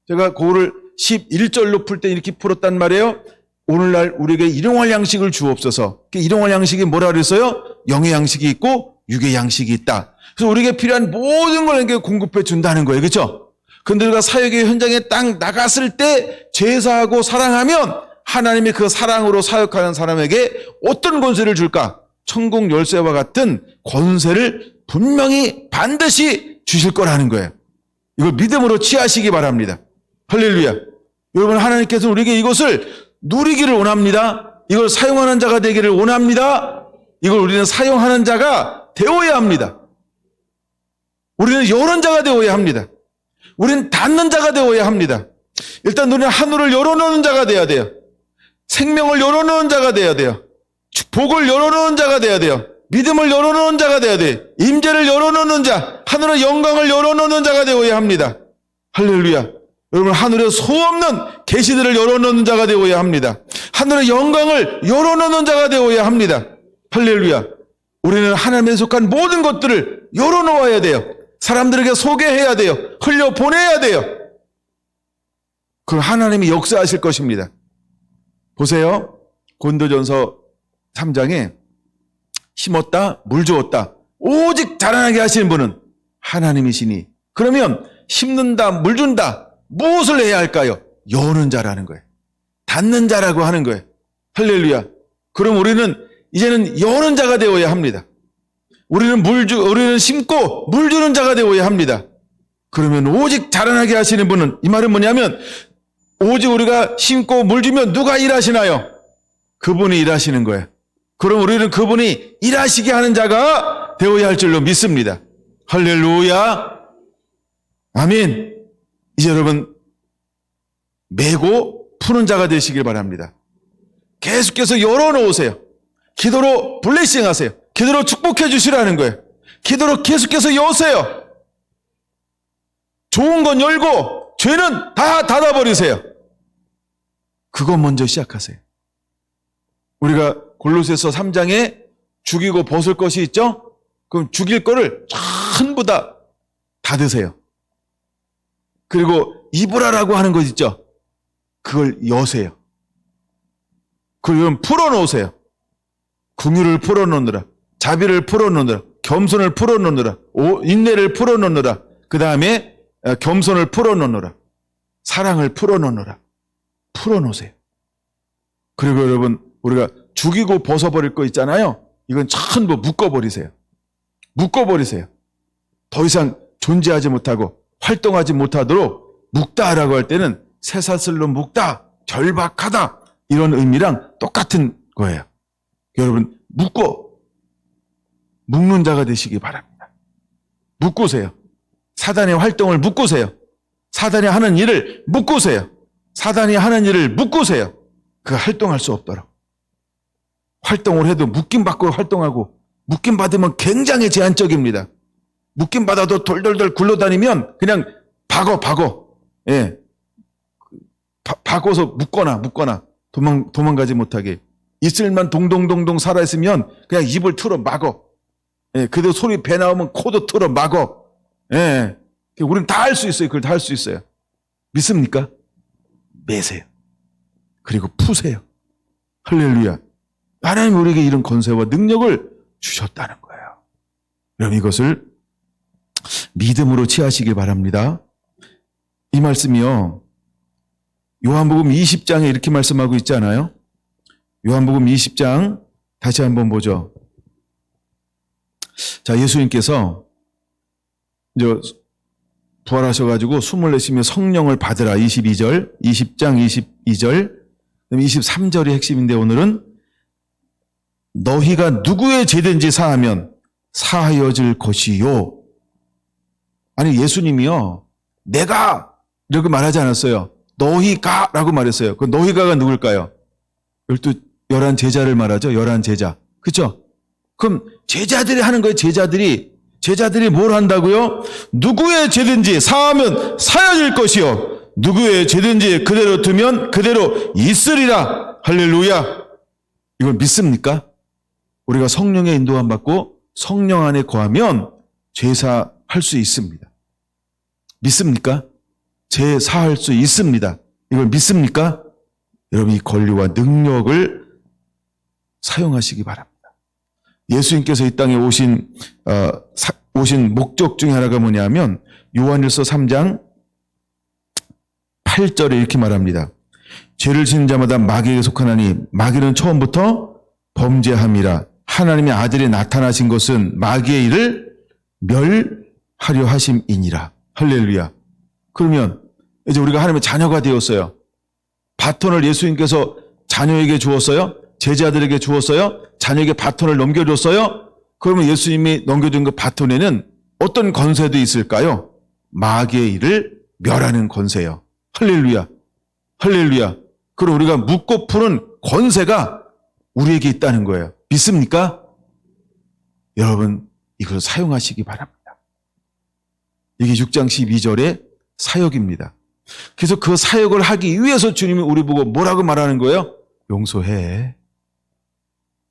Speaker 1: 제가 그거를 11절로 풀 때 이렇게 풀었단 말이에요. 오늘날 우리에게 일용할 양식을 주옵소서. 일용할 양식이 뭐라 그랬어요? 영의 양식이 있고 육의 양식이 있다. 그래서 우리에게 필요한 모든 걸 이렇게 공급해 준다는 거예요. 그렇죠? 근데 우리가 사역의 현장에 딱 나갔을 때 제사하고 사랑하면 하나님이 그 사랑으로 사역하는 사람에게 어떤 권세를 줄까? 천국 열쇠와 같은 권세를 분명히 반드시 주실 거라는 거예요. 이걸 믿음으로 취하시기 바랍니다. 할렐루야. 여러분, 하나님께서 우리에게 이것을 누리기를 원합니다. 이걸 사용하는 자가 되기를 원합니다. 이걸 우리는 사용하는 자가 되어야 합니다. 우리는 여는 자가 되어야 합니다. 우리는 닫는 자가 되어야 합니다. 일단 우리는 하늘을 열어놓는 자가 되어야 돼요. 생명을 열어놓는 자가 되어야 돼요. 복을 열어놓는 자가 되어야 돼요. 믿음을 열어놓는 자가 되어야 돼요. 임재를 열어놓는 자, 하늘의 영광을 열어놓는 자가 되어야 합니다. 할렐루야. 여러분, 하늘에 소없는 계시들을 열어놓는 자가 되어야 합니다. 하늘의 영광을 열어놓는 자가 되어야 합니다. 할렐루야. 우리는 하나님에 속한 모든 것들을 열어놓아야 돼요. 사람들에게 소개해야 돼요. 흘려보내야 돼요. 그럼 하나님이 역사하실 것입니다. 보세요. 고린도전서 3장에 심었다, 물 주었다, 오직 자라나게 하시는 분은 하나님이시니, 그러면 심는다, 물 준다, 무엇을 해야 할까요? 여는 자라는 거예요. 닫는 자라고 하는 거예요. 할렐루야. 그럼 우리는 이제는 여는 자가 되어야 합니다. 우리는 심고 물 주는 자가 되어야 합니다. 그러면 오직 자라나게 하시는 분은, 이 말은 뭐냐면 오직 우리가 심고 물 주면 누가 일하시나요? 그분이 일하시는 거예요. 그럼 우리는 그분이 일하시게 하는 자가 되어야 할 줄로 믿습니다. 할렐루야. 아멘. 이제 여러분, 메고 푸는 자가 되시길 바랍니다. 계속해서 열어놓으세요. 기도로 블레싱 하세요. 기도로 축복해 주시라는 거예요. 기도로 계속해서 여세요. 좋은 건 열고 죄는 다 닫아버리세요. 그거 먼저 시작하세요. 우리가 골로새서 3장에 죽이고 벗을 것이 있죠? 그럼 죽일 거를 전부 다 닫으세요. 그리고 입으라라고 하는 것 있죠? 그걸 여세요. 그걸 풀어놓으세요. 긍휼을 풀어놓느라, 자비를 풀어놓느라, 겸손을 풀어놓느라, 인내를 풀어놓느라, 그 다음에 겸손을 풀어놓느라, 사랑을 풀어놓느라, 풀어놓으세요. 그리고 여러분, 우리가 죽이고 벗어버릴 거 있잖아요. 이건 전부 묶어버리세요. 묶어버리세요. 더 이상 존재하지 못하고 활동하지 못하도록 묶다라고 할 때는 쇠사슬로 묶다, 결박하다 이런 의미랑 똑같은 거예요. 여러분 묶는 자가 되시기 바랍니다. 묶으세요. 사단의 활동을 묶으세요. 사단이 하는 일을 묶으세요. 사단이 하는 일을 묶으세요. 그 활동할 수 없도록. 활동을 해도 묶임받고 활동하고 묶임받으면 굉장히 제한적입니다. 묶임받아도 돌돌돌 굴러다니면 그냥 박어. 예. 박어서 묶거나 도망가지 못하게. 이슬만 동동동동 살아있으면 그냥 입을 틀어 막어. 예. 그래도 소리 배 나오면 코도 틀어 막어. 예. 우리는 다 할 수 있어요. 그걸 다 할 수 있어요. 믿습니까? 매세요. 그리고 푸세요. 할렐루야. 하나님이 우리에게 이런 권세와 능력을 주셨다는 거예요. 여러분 이것을 믿음으로 취하시길 바랍니다. 이 말씀이요. 요한복음 20장에 이렇게 말씀하고 있잖아요. 요한복음 20장 다시 한번 보죠. 자, 예수님께서 이제 부활하셔가지고 숨을 내쉬며 성령을 받으라. 22절, 20장 22절, 23절이 핵심인데 오늘은 너희가 누구의 죄든지 사하면 사하여질 것이요. 아니 예수님이요. 내가 이렇게 말하지 않았어요. 너희가 라고 말했어요. 그 너희가가 누굴까요? 11 제자를 말하죠. 11 제자. 그렇죠? 그럼 제자들이 하는 거예요. 제자들이 뭘 한다고요? 누구의 죄든지 사하면 사여질 것이요. 누구의 죄든지 그대로 두면 그대로 있으리라. 할렐루야. 이걸 믿습니까? 우리가 성령의 인도함 받고 성령 안에 거하면 죄사할 수 있습니다. 믿습니까? 죄사할 수 있습니다. 이걸 믿습니까? 여러분 이 권리와 능력을 사용하시기 바랍니다. 예수님께서 이 땅에 오신 목적 중에 하나가 뭐냐면 요한일서 3장 8절에 이렇게 말합니다. 죄를 지은 자마다 마귀에게 속하나니 마귀는 처음부터 범죄함이라. 하나님의 아들이 나타나신 것은 마귀의 일을 멸하려 하심이니라. 할렐루야. 그러면 이제 우리가 하나님의 자녀가 되었어요. 바톤을 예수님께서 자녀에게 주었어요. 제자들에게 주었어요. 자녀에게 바톤을 넘겨줬어요. 그러면 예수님이 넘겨준 그 바톤에는 어떤 권세도 있을까요? 마귀의 일을 멸하는 권세요. 할렐루야. 할렐루야. 그리고 우리가 묻고 푸는 권세가 우리에게 있다는 거예요. 믿습니까? 여러분 이것을 사용하시기 바랍니다. 이게 6장 12절의 사역입니다. 그래서 그 사역을 하기 위해서 주님이 우리 보고 뭐라고 말하는 거예요? 용서해.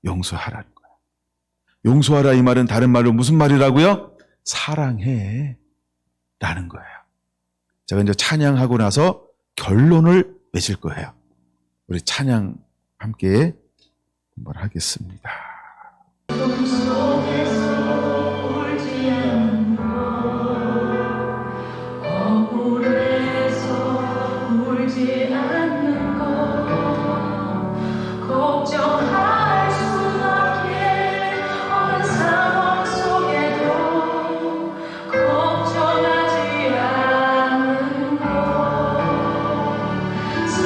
Speaker 1: 용서하라는 거예요. 용서하라 이 말은 다른 말로 무슨 말이라고요? 사랑해 라는 거예요. 제가 이제 찬양하고 나서 결론을 맺을 거예요. 우리 찬양 함께 한번 하겠습니다.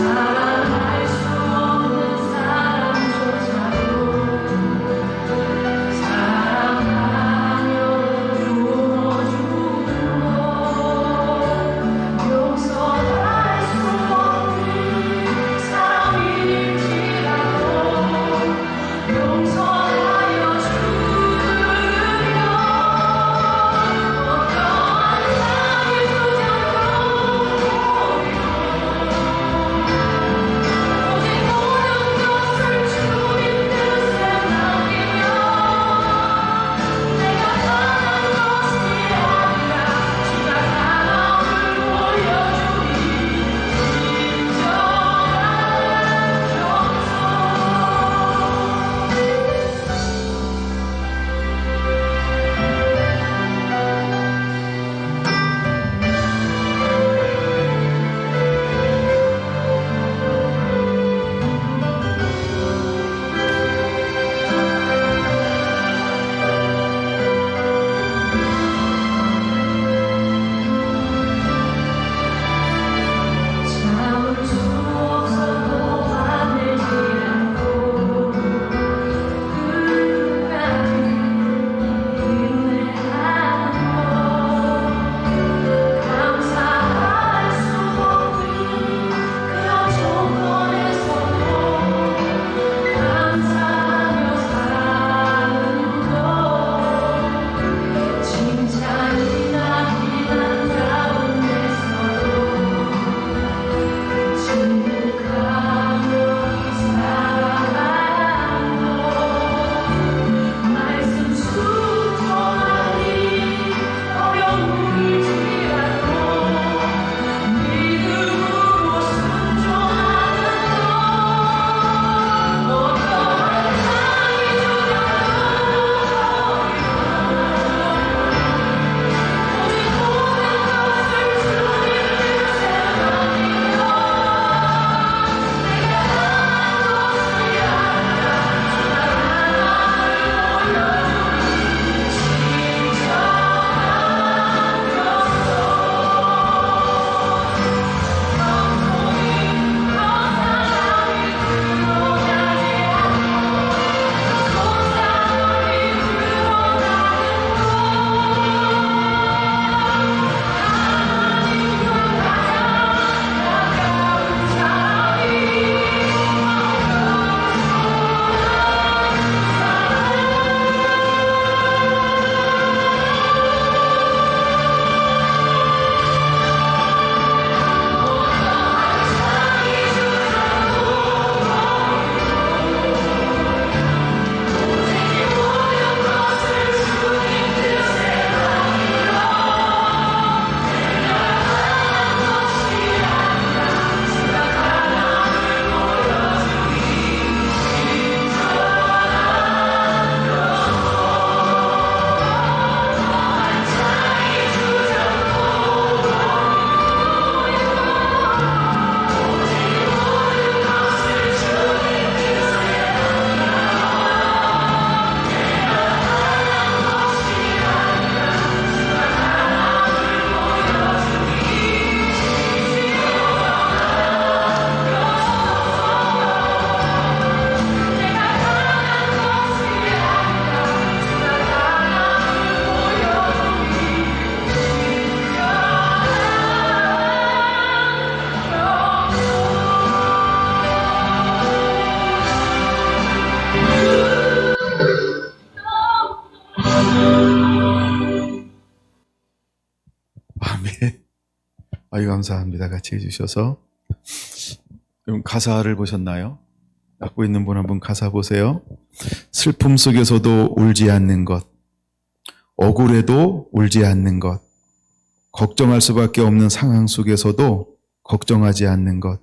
Speaker 2: 사랑할 수 없는 사람조차도
Speaker 1: 아유, 감사합니다. 같이 해주셔서. 그럼 가사를 보셨나요? 갖고 있는 분 한번 가사 보세요. 슬픔 속에서도 울지 않는 것, 억울해도 울지 않는 것, 걱정할 수밖에 없는 상황 속에서도 걱정하지 않는 것,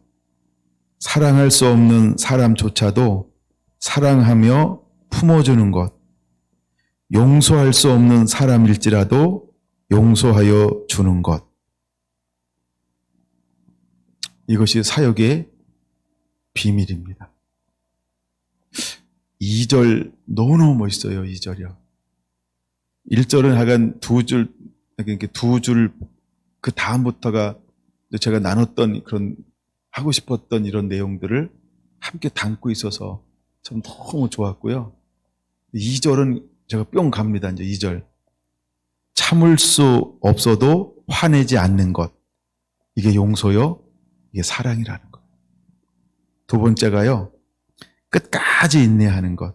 Speaker 1: 사랑할 수 없는 사람조차도 사랑하며 품어주는 것, 용서할 수 없는 사람일지라도 용서하여 주는 것. 이것이 사역의 비밀입니다. 2절 너무너무 멋있어요. 2절이요. 1절은 하여간 두 줄 그 다음부터가 제가 나눴던 그런 하고 싶었던 이런 내용들을 함께 담고 있어서 참 너무 좋았고요. 2절은 제가 뿅 갑니다. 이제 2절. 참을 수 없어도 화내지 않는 것. 이게 용서요. 이게 사랑이라는 것. 두 번째가요. 끝까지 인내하는 것.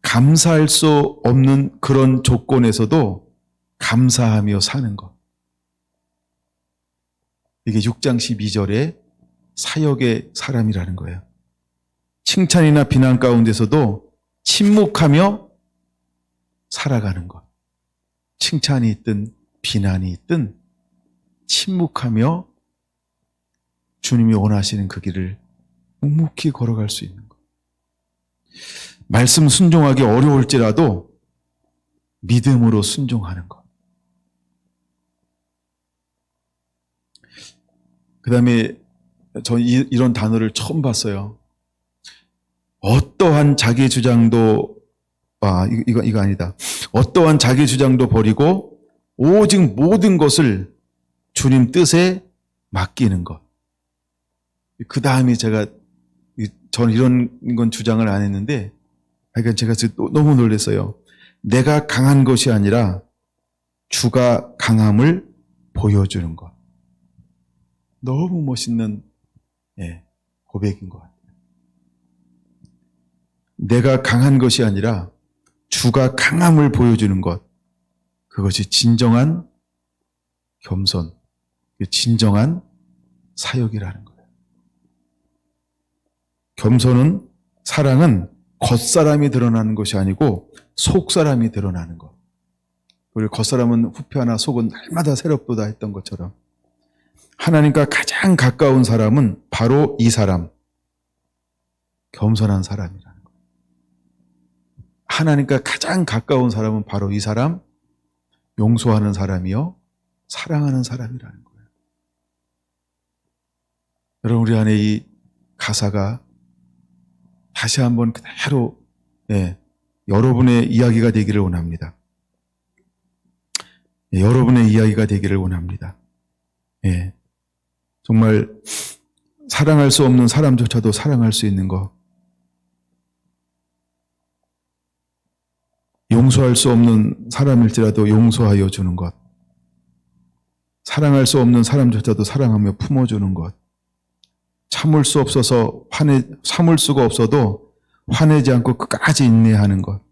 Speaker 1: 감사할 수 없는 그런 조건에서도 감사하며 사는 것. 이게 6장 12절의 사역의 사람이라는 거예요. 칭찬이나 비난 가운데서도 침묵하며 살아가는 것. 칭찬이 있든 비난이 있든 침묵하며 주님이 원하시는 그 길을 묵묵히 걸어갈 수 있는 것. 말씀 순종하기 어려울지라도 믿음으로 순종하는 것. 그 다음에 저 이런 단어를 처음 봤어요. 어떠한 자기 주장도 이거 아니다. 어떠한 자기 주장도 버리고 오직 모든 것을 주님 뜻에 맡기는 것. 그 다음에 저는 이런 건 주장을 안 했는데, 그러니까 제가 너무 놀랐어요. 내가 강한 것이 아니라 주가 강함을 보여주는 것. 너무 멋있는 고백인 것 같아요. 내가 강한 것이 아니라 주가 강함을 보여주는 것. 그것이 진정한 겸손, 진정한 사역이라는 거예요. 겸손은, 사랑은 겉사람이 드러나는 것이 아니고 속사람이 드러나는 것. 우리 겉사람은 후패하나 속은 날마다 새롭도다 했던 것처럼 하나님과 가장 가까운 사람은 바로 이 사람, 겸손한 사람이라는 거예요. 하나님과 가장 가까운 사람은 바로 이 사람, 용서하는 사람이요, 사랑하는 사람이라는 거예요. 여러분, 우리 안에 이 가사가 다시 한번 그대로 여러분의 이야기가 되기를 원합니다. 여러분의 이야기가 되기를 원합니다. 정말 사랑할 수 없는 사람조차도 사랑할 수 있는 것, 용서할 수 없는 사람일지라도 용서하여 주는 것, 사랑할 수 없는 사람조차도 사랑하며 품어주는 것, 참을 수가 없어도 화내지 않고 끝까지 인내하는 것,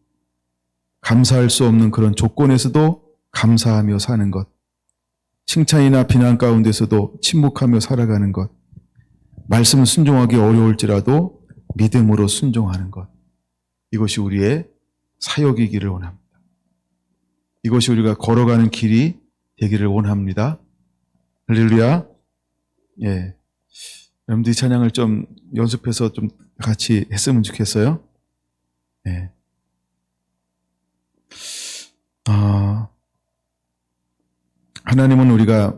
Speaker 1: 감사할 수 없는 그런 조건에서도 감사하며 사는 것, 칭찬이나 비난 가운데서도 침묵하며 살아가는 것, 말씀을 순종하기 어려울지라도 믿음으로 순종하는 것. 이것이 우리의 사역이기를 원합니다. 이것이 우리가 걸어가는 길이 되기를 원합니다. 할렐루야. 여러분들이 찬양을 좀 연습해서 좀 같이 했으면 좋겠어요. 하나님은 우리가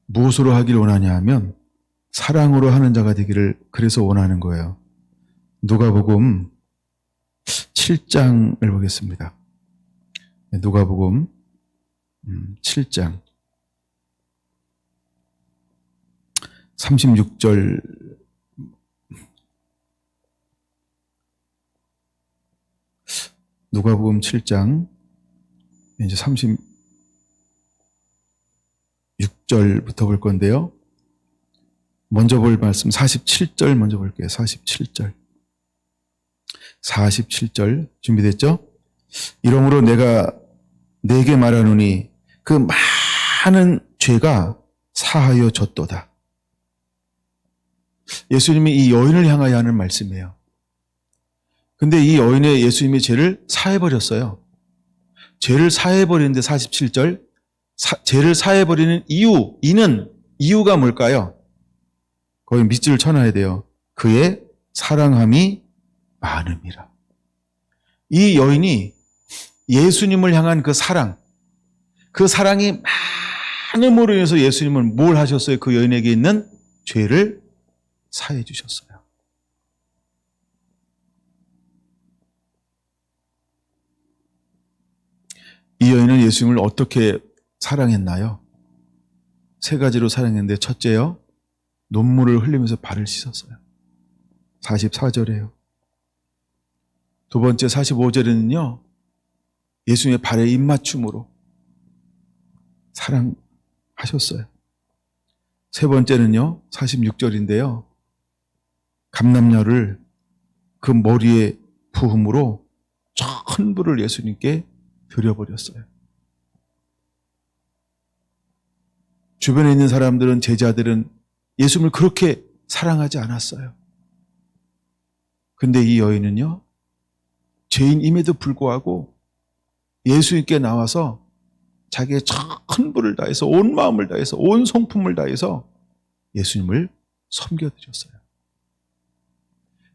Speaker 1: 무엇으로 하기를 원하냐 하면 사랑으로 하는 자가 되기를 그래서 원하는 거예요. 누가복음 7장을 보겠습니다. 누가복음 7장 36절 누가복음 7장 이제 36절부터 볼 건데요. 먼저 볼 말씀 47절 먼저 볼게요. 47절. 47절 준비됐죠? 이러므로 내가 네게 말하노니 그 많은 죄가 사하여 줬도다. 예수님이 이 여인을 향하여 하는 말씀이에요. 근데 이 여인의 예수님이 죄를 사해버렸어요. 죄를 사해버리는데 47절, 죄를 사해버리는 이유가 뭘까요? 거기 밑줄을 쳐놔야 돼요. 그의 사랑함이 많음이라. 이 여인이 예수님을 향한 그 사랑이 많음으로 인해서 예수님은 뭘 하셨어요? 그 여인에게 있는 죄를 사해 주셨어요. 이 여인은 예수님을 어떻게 사랑했나요? 세 가지로 사랑했는데, 첫째요, 눈물을 흘리면서 발을 씻었어요. 44절에요. 두 번째 45절에는요, 예수님의 발에 입맞춤으로 사랑하셨어요. 세 번째는요, 46절인데요, 감람녀를 그 머리에 부음으로 천부를 예수님께 드려버렸어요. 주변에 있는 사람들은, 제자들은 예수님을 그렇게 사랑하지 않았어요. 근데 이 여인은요, 죄인임에도 불구하고 예수님께 나와서 자기의 천부를 다해서, 온 마음을 다해서, 온 성품을 다해서 예수님을 섬겨드렸어요.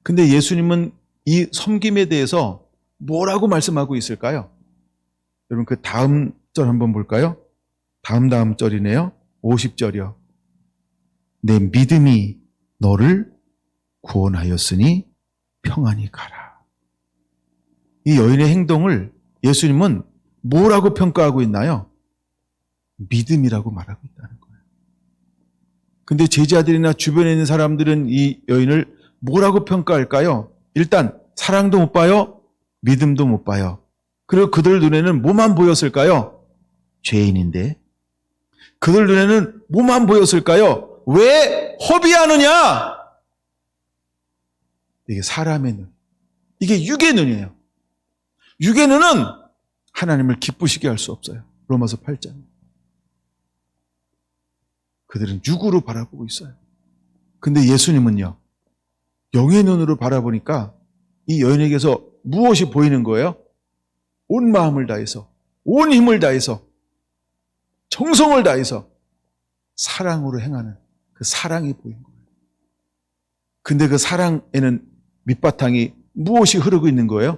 Speaker 1: 근데 예수님은 이 섬김에 대해서 뭐라고 말씀하고 있을까요? 여러분, 그 다음 절 한번 볼까요? 다음 절이네요. 50절이요. 내 믿음이 너를 구원하였으니 평안히 가라. 이 여인의 행동을 예수님은 뭐라고 평가하고 있나요? 믿음이라고 말하고 있다는 거예요. 근데 제자들이나 주변에 있는 사람들은 이 여인을 뭐라고 평가할까요? 일단 사랑도 못 봐요. 믿음도 못 봐요. 그리고 그들 눈에는 뭐만 보였을까요? 죄인인데. 그들 눈에는 뭐만 보였을까요? 왜 허비하느냐? 이게 사람의 눈. 이게 육의 눈이에요. 육의 눈은 하나님을 기쁘시게 할 수 없어요. 로마서 8장. 그들은 육으로 바라보고 있어요. 근데 예수님은요, 영의 눈으로 바라보니까 이 여인에게서 무엇이 보이는 거예요? 온 마음을 다해서, 온 힘을 다해서, 정성을 다해서 사랑으로 행하는 그 사랑이 보인 거예요. 근데 그 사랑에는 밑바탕이 무엇이 흐르고 있는 거예요?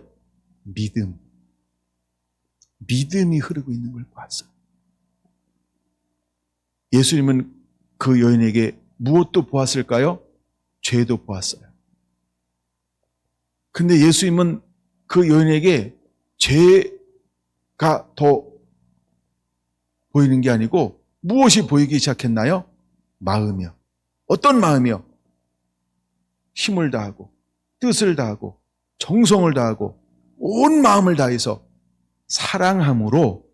Speaker 1: 믿음. 믿음이 흐르고 있는 걸 봤어요. 예수님은 그 여인에게 무엇도 보았을까요? 죄도 보았어요. 근데 예수님은 그 여인에게 죄가 더 보이는 게 아니고 무엇이 보이기 시작했나요? 마음이요. 어떤 마음이요? 힘을 다하고, 뜻을 다하고, 정성을 다하고, 온 마음을 다해서 사랑함으로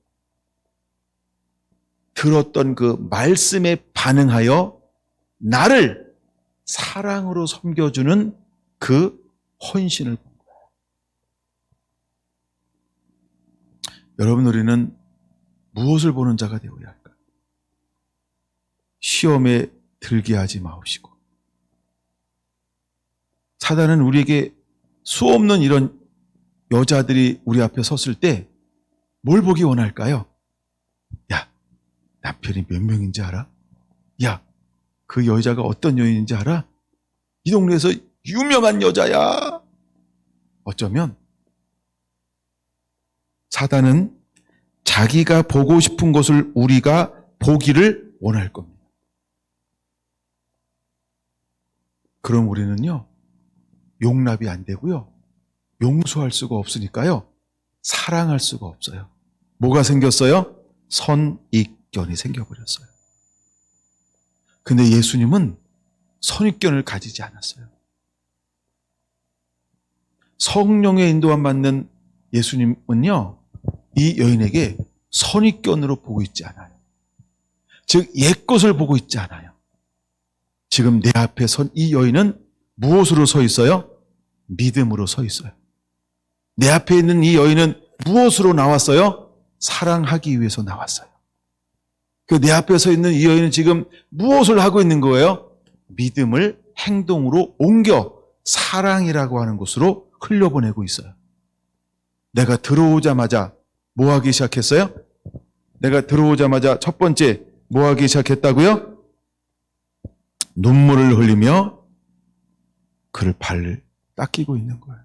Speaker 1: 들었던 그 말씀에 반응하여 나를 사랑으로 섬겨주는 그 헌신을 본 거예요. 여러분, 우리는 무엇을 보는 자가 되어야 할까요? 시험에 들게 하지 마옵시고, 사단은 우리에게 수없는 이런 여자들이 우리 앞에 섰을 때 뭘 보기 원할까요? 야, 남편이 몇 명인지 알아? 야, 그 여자가 어떤 여인인지 알아? 이 동네에서 유명한 여자야. 어쩌면 사단은 자기가 보고 싶은 것을 우리가 보기를 원할 겁니다. 그럼 우리는요, 용납이 안 되고요, 용서할 수가 없으니까요, 사랑할 수가 없어요. 뭐가 생겼어요? 선입견이 생겨버렸어요. 근데 예수님은 선입견을 가지지 않았어요. 성령의 인도함 받는 예수님은요, 이 여인에게 선입견으로 보고 있지 않아요. 즉, 옛것을 보고 있지 않아요. 지금 내 앞에 선 이 여인은 무엇으로 서 있어요? 믿음으로 서 있어요. 내 앞에 있는 이 여인은 무엇으로 나왔어요? 사랑하기 위해서 나왔어요. 그 내 앞에 서 있는 이 여인은 지금 무엇을 하고 있는 거예요? 믿음을 행동으로 옮겨 사랑이라고 하는 곳으로 흘려보내고 있어요. 내가 들어오자마자 뭐 하기 시작했어요? 내가 들어오자마자 첫 번째 뭐 하기 시작했다고요? 눈물을 흘리며 그를 발을 닦이고 있는 거예요.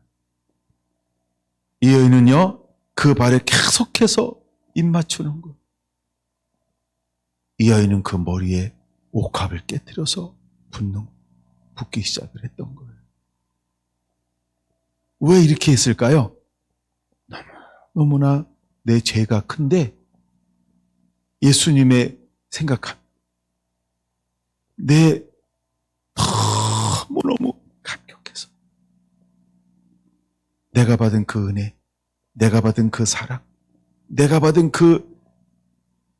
Speaker 1: 이 여인은요, 그 발에 계속해서 입 맞추는 거예요. 이 여인은 그 머리에 옥합을 깨뜨려서 붓기 시작을 했던 거예요. 왜 이렇게 했을까요? 너무나 내 죄가 큰데 예수님의 생각함, 내 너무너무 감격해서 내가 받은 그 은혜, 내가 받은 그 사랑, 내가 받은 그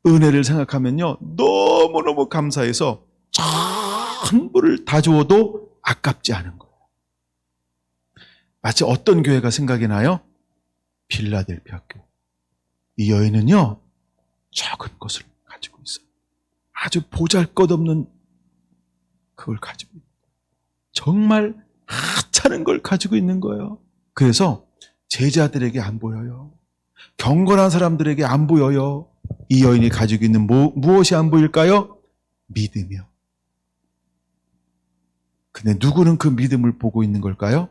Speaker 1: 은혜를 생각하면요, 너무너무 감사해서 전부를 다 주어도 아깝지 않은 거예요. 마치 어떤 교회가 생각이 나요? 필라델피아 교회. 이 여인은요, 적은 것을 가지고 있어요. 아주 보잘것없는 그걸 가지고 있어요. 정말 하찮은 걸 가지고 있는 거예요. 그래서 제자들에게 안 보여요. 경건한 사람들에게 안 보여요. 이 여인이 가지고 있는 무엇이 안 보일까요? 믿음이요. 근데 누구는 그 믿음을 보고 있는 걸까요?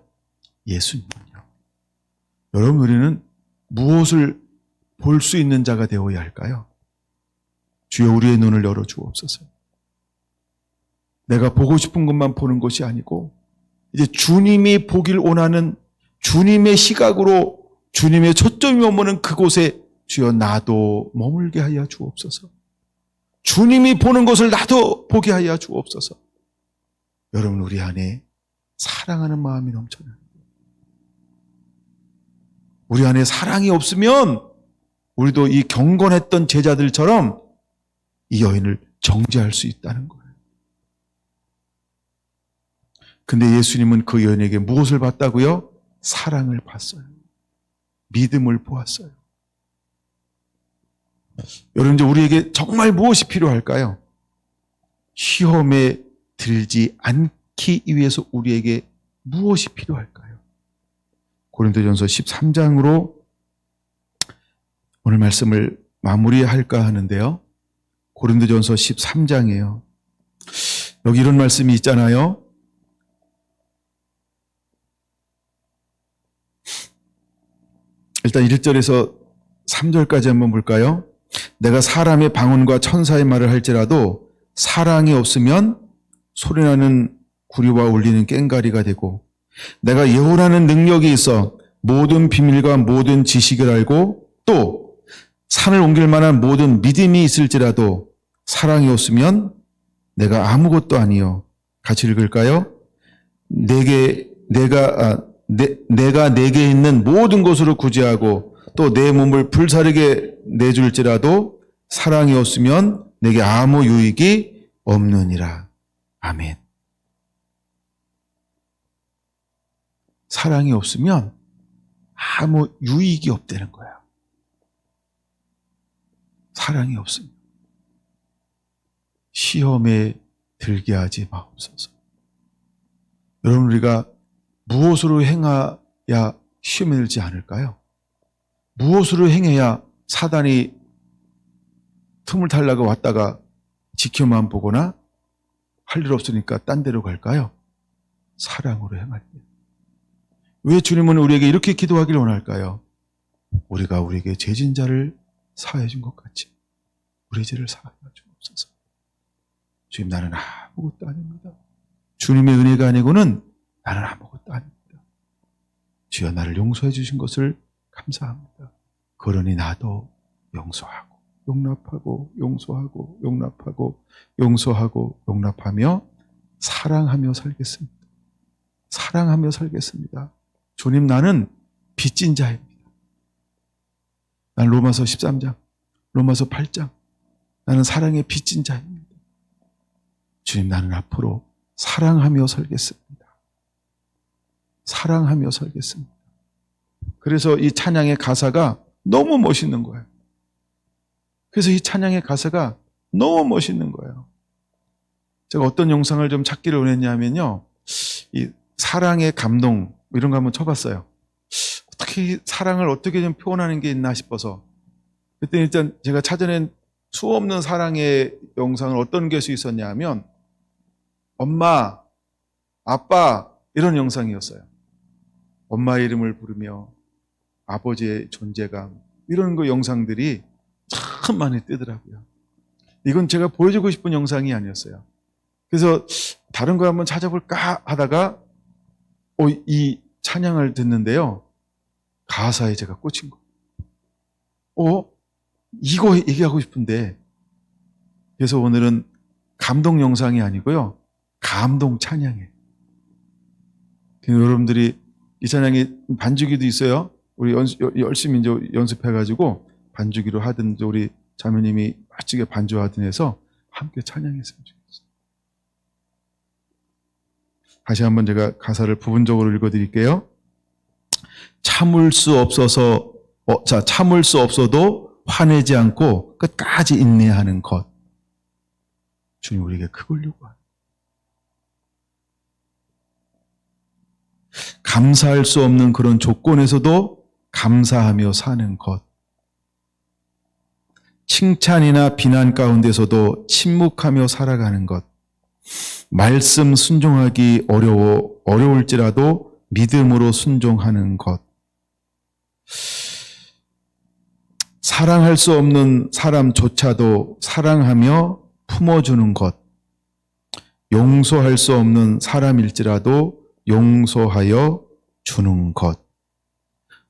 Speaker 1: 예수님은요. 여러분, 우리는 무엇을 볼 수 있는 자가 되어야 할까요? 주여, 우리의 눈을 열어 주옵소서. 내가 보고 싶은 것만 보는 것이 아니고 이제 주님이 보길 원하는 주님의 시각으로 주님의 초점이 머무는 그곳에 주여 나도 머물게 하여 주옵소서. 주님이 보는 것을 나도 보게 하여 주옵소서. 여러분, 우리 안에 사랑하는 마음이 넘쳐나요. 우리 안에 사랑이 없으면 우리도 이 경건했던 제자들처럼 이 여인을 정죄할 수 있다는 거예요. 근데 예수님은 그 여인에게 무엇을 봤다고요? 사랑을 봤어요. 믿음을 보았어요. 여러분, 이제 우리에게 정말 무엇이 필요할까요? 시험에 들지 않기 위해서 우리에게 무엇이 필요할까요? 고린도전서 13장으로 오늘 말씀을 마무리할까 하는데요. 고린도전서 13장이에요. 여기 이런 말씀이 있잖아요. 일단 1절에서 3절까지 한번 볼까요? 내가 사람의 방언과 천사의 말을 할지라도 사랑이 없으면 소리나는 구리와 울리는 꽹가리가 되고, 내가 예언하는 능력이 있어 모든 비밀과 모든 지식을 알고 또 산을 옮길 만한 모든 믿음이 있을지라도 사랑이 없으면 내가 아무것도 아니요. 같이 읽을까요? 내가 내게 있는 모든 것으로 구제하고 또 내 몸을 불사르게 내줄지라도 사랑이 없으면 내게 아무 유익이 없느니라. 아멘. 사랑이 없으면 아무 유익이 없다는 거야. 사랑이 없으면. 시험에 들게 하지 마옵소서. 여러분, 우리가 무엇으로 행해야 시험에 들지 않을까요? 무엇으로 행해야 사단이 틈을 타려고 왔다가 지켜만 보거나 할 일 없으니까 딴 데로 갈까요? 사랑으로 행할 때. 왜 주님은 우리에게 이렇게 기도하길 원할까요? 우리가 우리에게 죄진 자를 사하여 준 것 같이 우리 죄를 사하여 주옵소서. 주님, 나는 아무것도 아닙니다. 주님의 은혜가 아니고는 나는 아무것도 아닙니다. 주여, 나를 용서해 주신 것을 감사합니다. 그러니 나도 용서하고 용납하고 용서하고 용납하고 용서하고 용납하며 사랑하며 살겠습니다. 사랑하며 살겠습니다. 주님, 나는 빚진 자입니다. 난 로마서 13장, 로마서 8장, 나는 사랑의 빚진 자입니다. 주님, 나는 앞으로 사랑하며 살겠습니다. 사랑하며 살겠습니다. 그래서 이 찬양의 가사가 너무 멋있는 거예요. 그래서 이 찬양의 가사가 너무 멋있는 거예요. 제가 어떤 영상을 좀 찾기를 원했냐면요. 이 사랑의 감동 이런 거 한번 쳐봤어요. 어떻게 사랑을 어떻게 좀 표현하는 게 있나 싶어서 그때 일단 제가 찾아낸 수없는 사랑의 영상을 어떤 게 수 있었냐 하면 엄마, 아빠 이런 영상이었어요. 엄마의 이름을 부르며 아버지의 존재감 이런 거 영상들이 참 많이 뜨더라고요. 이건 제가 보여주고 싶은 영상이 아니었어요. 그래서 다른 거 한번 찾아볼까 하다가 이 찬양을 듣는데요. 가사에 제가 꽂힌 거예요. 이거 얘기하고 싶은데 그래서 오늘은 감동 영상이 아니고요. 감동 찬양이에요. 여러분들이 이 찬양에 반주기도 있어요. 우리 열심히 이제 연습해가지고 반주기로 하든 우리 자매님이 멋지게 반주하든 해서 함께 찬양했으면 좋겠어요. 다시 한번 제가 가사를 부분적으로 읽어드릴게요. 참을 수 없어도 화내지 않고 끝까지 인내하는 것. 주님 우리에게 그걸 요구합니다. 감사할 수 없는 그런 조건에서도 감사하며 사는 것. 칭찬이나 비난 가운데서도 침묵하며 살아가는 것. 말씀 순종하기 어려울지라도 믿음으로 순종하는 것. 사랑할 수 없는 사람조차도 사랑하며 품어주는 것. 용서할 수 없는 사람일지라도 용서하여 주는 것.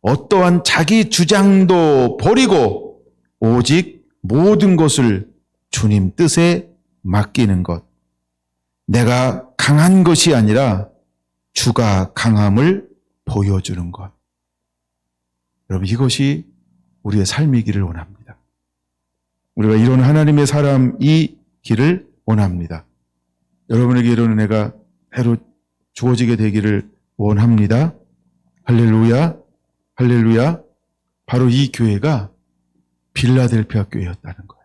Speaker 1: 어떠한 자기 주장도 버리고 오직 모든 것을 주님 뜻에 맡기는 것. 내가 강한 것이 아니라 주가 강함을 보여주는 것. 여러분 이것이 우리의 삶이기를 원합니다. 우리가 이런 하나님의 사람이기를 원합니다. 여러분에게 이런 은혜가 해로 주어지게 되기를 원합니다. 할렐루야, 할렐루야. 바로 이 교회가 빌라델피아 교회였다는 거예요.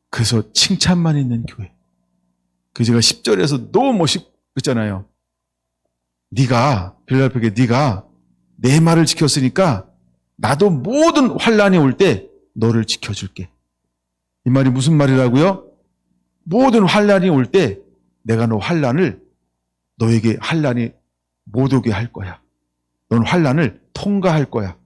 Speaker 1: 그래서 칭찬만 있는 교회. 그 제가 10절에서 너무 멋있잖아요. 빌라델피아 네가 내 말을 지켰으니까 나도 모든 환란이 올 때 너를 지켜줄게. 이 말이 무슨 말이라고요? 모든 환란이 올 때 내가 너에게 환란이 못 오게 할 거야. 넌 환란을 통과할 거야.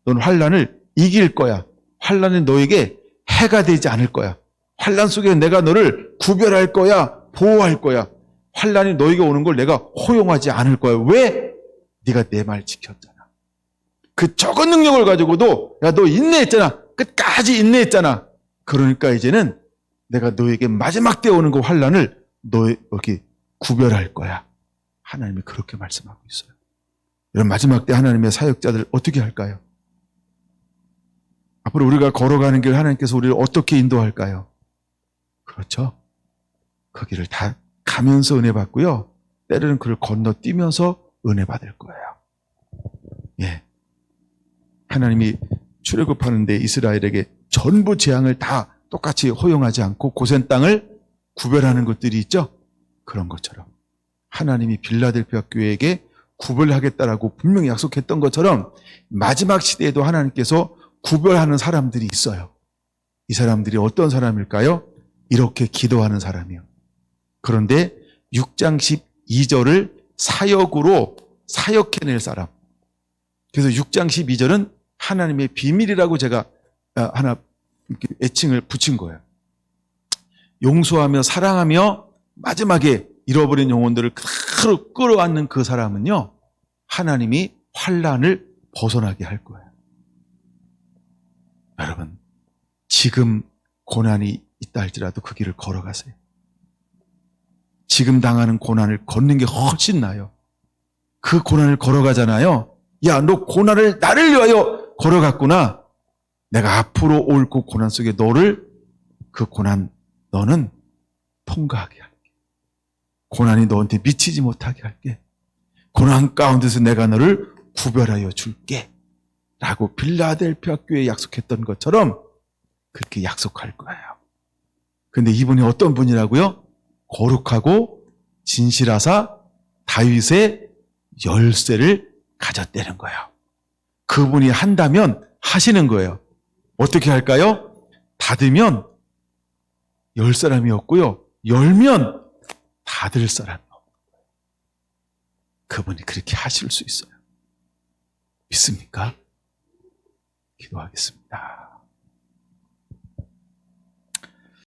Speaker 1: 넌 환란을 이길 거야. 환란이 너에게 해가 되지 않을 거야. 환란 속에 내가 너를 구별할 거야. 보호할 거야. 환란이 너에게 오는 걸 내가 허용하지 않을 거야. 왜? 네가 내 말 지켰잖아. 그 적은 능력을 가지고도 야, 너 인내했잖아. 끝까지 인내했잖아. 그러니까 이제는 내가 너에게 마지막 때 오는 그 환란을 너에게 구별할 거야. 하나님이 그렇게 말씀하고 있어요. 이런 마지막 때 하나님의 사역자들 어떻게 할까요? 앞으로 우리가 걸어가는 길 하나님께서 우리를 어떻게 인도할까요? 그렇죠. 그 길을 다 가면서 은혜 받고요. 때로는 그를 건너뛰면서 은혜 받을 거예요. 예. 하나님이 출애굽하는데 이스라엘에게 전부 재앙을 다 똑같이 허용하지 않고 고센 땅을 구별하는 것들이 있죠. 그런 것처럼 하나님이 빌라델피아 교회에게 구별하겠다라고 분명히 약속했던 것처럼 마지막 시대에도 하나님께서 구별하는 사람들이 있어요. 이 사람들이 어떤 사람일까요? 이렇게 기도하는 사람이요. 그런데 6장 12절을 사역으로 사역해낼 사람. 그래서 6장 12절은 하나님의 비밀이라고 제가 하나 애칭을 붙인 거예요. 용서하며 사랑하며 마지막에 잃어버린 영혼들을 그대로 끌어안는 그 사람은요, 하나님이 환란을 벗어나게 할 거예요. 여러분, 지금 고난이 있다 할지라도 그 길을 걸어가세요. 지금 당하는 고난을 걷는 게 훨씬 나아요. 그 고난을 걸어가잖아요. 야, 너 고난을 나를 위하여 걸어갔구나. 내가 앞으로 올 그 고난 속에 너는 통과하게 할게. 고난이 너한테 미치지 못하게 할게. 고난 가운데서 내가 너를 구별하여 줄게. 라고 빌라델피아 교회에 약속했던 것처럼 그렇게 약속할 거예요. 근데 이분이 어떤 분이라고요? 거룩하고 진실하사 다윗의 열쇠를 가졌다는 거예요. 그분이 한다면 하시는 거예요. 어떻게 할까요? 닫으면 열 사람이 없고요. 열면 닫을 사람이 없는 거예요. 그분이 그렇게 하실 수 있어요. 믿습니까? 기도하겠습니다.